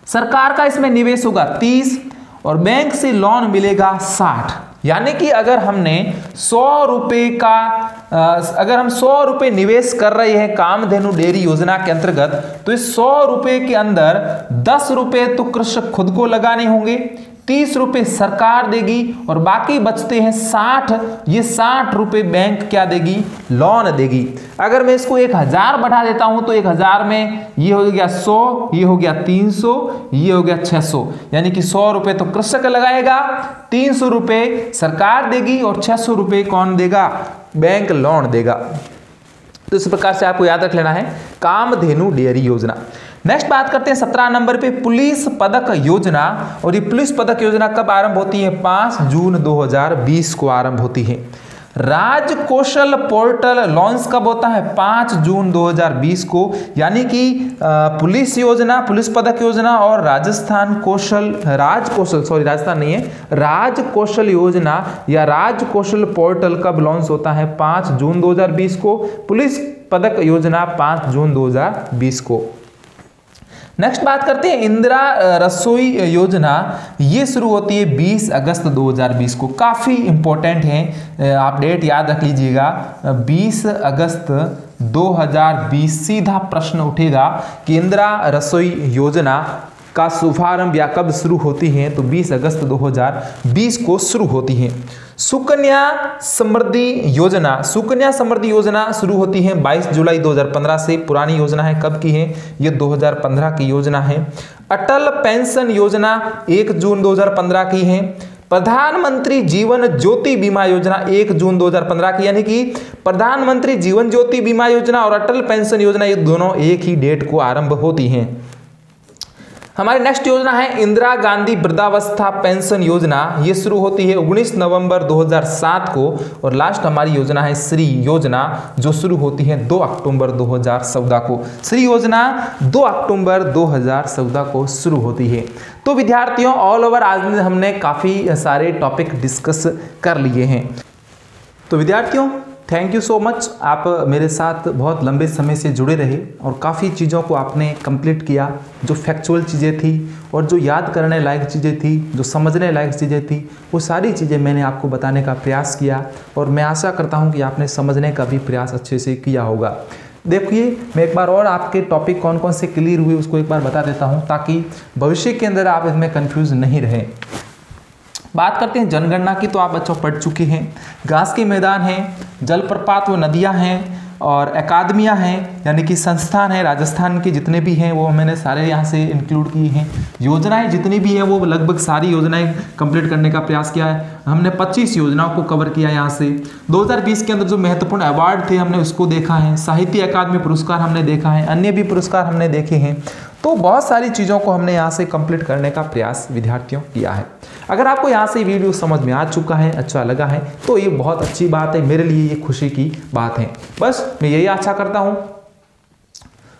सरकार का इसमें निवेश होगा 30 और बैंक से लोन मिलेगा 60। यानी कि अगर हमने 100 रुपए का अगर हम 100 रुपए निवेश कर रहे हैं कामधेनु डेयरी योजना के अंतर्गत, तो इस 100 रुपए के अंदर 10 रुपए तो कृषक खुद को लगाने होंगे, 30 रुपए सरकार देगी और बाकी बचते हैं 60। ये 60 रुपए बैंक क्या देगी? लोन देगी। अगर मैं इसको 1000 बढ़ा देता हूं तो 1000 में ये हो गया 100, ये हो गया 300, ये हो गया 600। यानी कि 100 रुपए तो कृषक लगाएगा, 300 रुपए सरकार देगी और 600 रुपए कौन देगा? बैंक लोन देगा। तो इस प्रकार से आपको याद रख लेना है कामधेनु डेयरी योजना। नेक्स्ट बात करते हैं 17 नंबर पे पुलिस पदक योजना। और ये पुलिस पदक योजना कब आरंभ होती है? 5 जून 2020 को आरंभ होती है। राज कौशल पोर्टल लॉन्च कब होता है? 5 जून 2020 को। यानी कि पुलिस योजना, पुलिस पदक योजना और राजस्थान राज कौशल योजना या राज कौशल पोर्टल कब लॉन्च होता है? 5 जून 2020 को। पुलिस पदक योजना 5 जून 2020 को। नेक्स्ट बात करते हैं इंदिरा रसोई योजना। ये शुरू होती है 20 अगस्त 2020 को। काफ़ी इंपॉर्टेंट है, आप डेट याद रख लीजिएगा। 20 अगस्त 2020 सीधा प्रश्न उठेगा कि इंदिरा रसोई योजना का शुभारंभ या कब शुरू होती है? तो 20 अगस्त 2020 को शुरू होती है। सुकन्या समृद्धि योजना। सुकन्या समृद्धि योजना शुरू होती है 22 जुलाई 2015 से। पुरानी योजना है, कब की है? ये 2015 की योजना है। अटल पेंशन योजना 1 जून 2015 की है। प्रधानमंत्री जीवन ज्योति बीमा योजना 1 जून 2015 की। यानी कि प्रधानमंत्री जीवन ज्योति बीमा योजना और अटल पेंशन योजना ये दोनों एक ही डेट को आरंभ होती हैं। हमारी नेक्स्ट योजना है इंदिरा गांधी वृद्धावस्था पेंशन योजना। ये शुरू होती है 19 नवंबर 2007 को। और लास्ट हमारी योजना है श्री योजना, जो शुरू होती है 2 अक्टूबर 2014 को। श्री योजना 2 अक्टूबर 2014 को शुरू होती है। तो विद्यार्थियों, ऑल ओवर आज हमने काफ़ी सारे टॉपिक डिस्कस कर लिए हैं। तो विद्यार्थियों, थैंक यू सो मच। आप मेरे साथ बहुत लंबे समय से जुड़े रहे और काफ़ी चीज़ों को आपने कंप्लीट किया। जो फैक्चुअल चीज़ें थी और जो याद करने लायक चीज़ें थी, जो समझने लायक चीज़ें थी, वो सारी चीज़ें मैंने आपको बताने का प्रयास किया और मैं आशा करता हूँ कि आपने समझने का भी प्रयास अच्छे से किया होगा। देखिए, मैं एक बार और आपके टॉपिक कौन कौन से क्लियर हुए उसको एक बार बता देता हूँ, ताकि भविष्य के अंदर आप इसमें कन्फ्यूज़ नहीं रहें। बात करते हैं जनगणना की, तो आप बच्चों पढ़ चुके हैं। घास के मैदान हैं, जलप्रपात व नदियां हैं और अकादमियां हैं, यानी कि संस्थान है राजस्थान के जितने भी हैं वो मैंने सारे यहाँ से इंक्लूड किए हैं। योजनाएं जितनी भी हैं वो लगभग सारी योजनाएं कंप्लीट करने का प्रयास किया है हमने। 25 योजनाओं को कवर किया यहाँ से। 2020 के अंदर जो महत्वपूर्ण अवार्ड थे हमने उसको देखा है। साहित्य अकादमी पुरस्कार हमने देखा है, अन्य भी पुरस्कार हमने देखे हैं। तो बहुत सारी चीज़ों को हमने यहाँ से कंप्लीट करने का प्रयास विद्यार्थियों किया है। अगर आपको यहाँ से वीडियो समझ में आ चुका है, अच्छा लगा है, तो ये बहुत अच्छी बात है, मेरे लिए ये खुशी की बात है। बस मैं यही आशा करता हूँ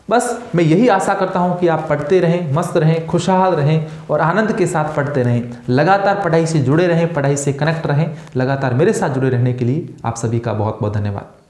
बस मैं यही आशा करता हूं कि आप पढ़ते रहें, मस्त रहें, खुशहाल रहें और आनंद के साथ पढ़ते रहें। लगातार पढ़ाई से जुड़े रहें, पढ़ाई से कनेक्ट रहें। लगातार मेरे साथ जुड़े रहने के लिए आप सभी का बहुत बहुत धन्यवाद।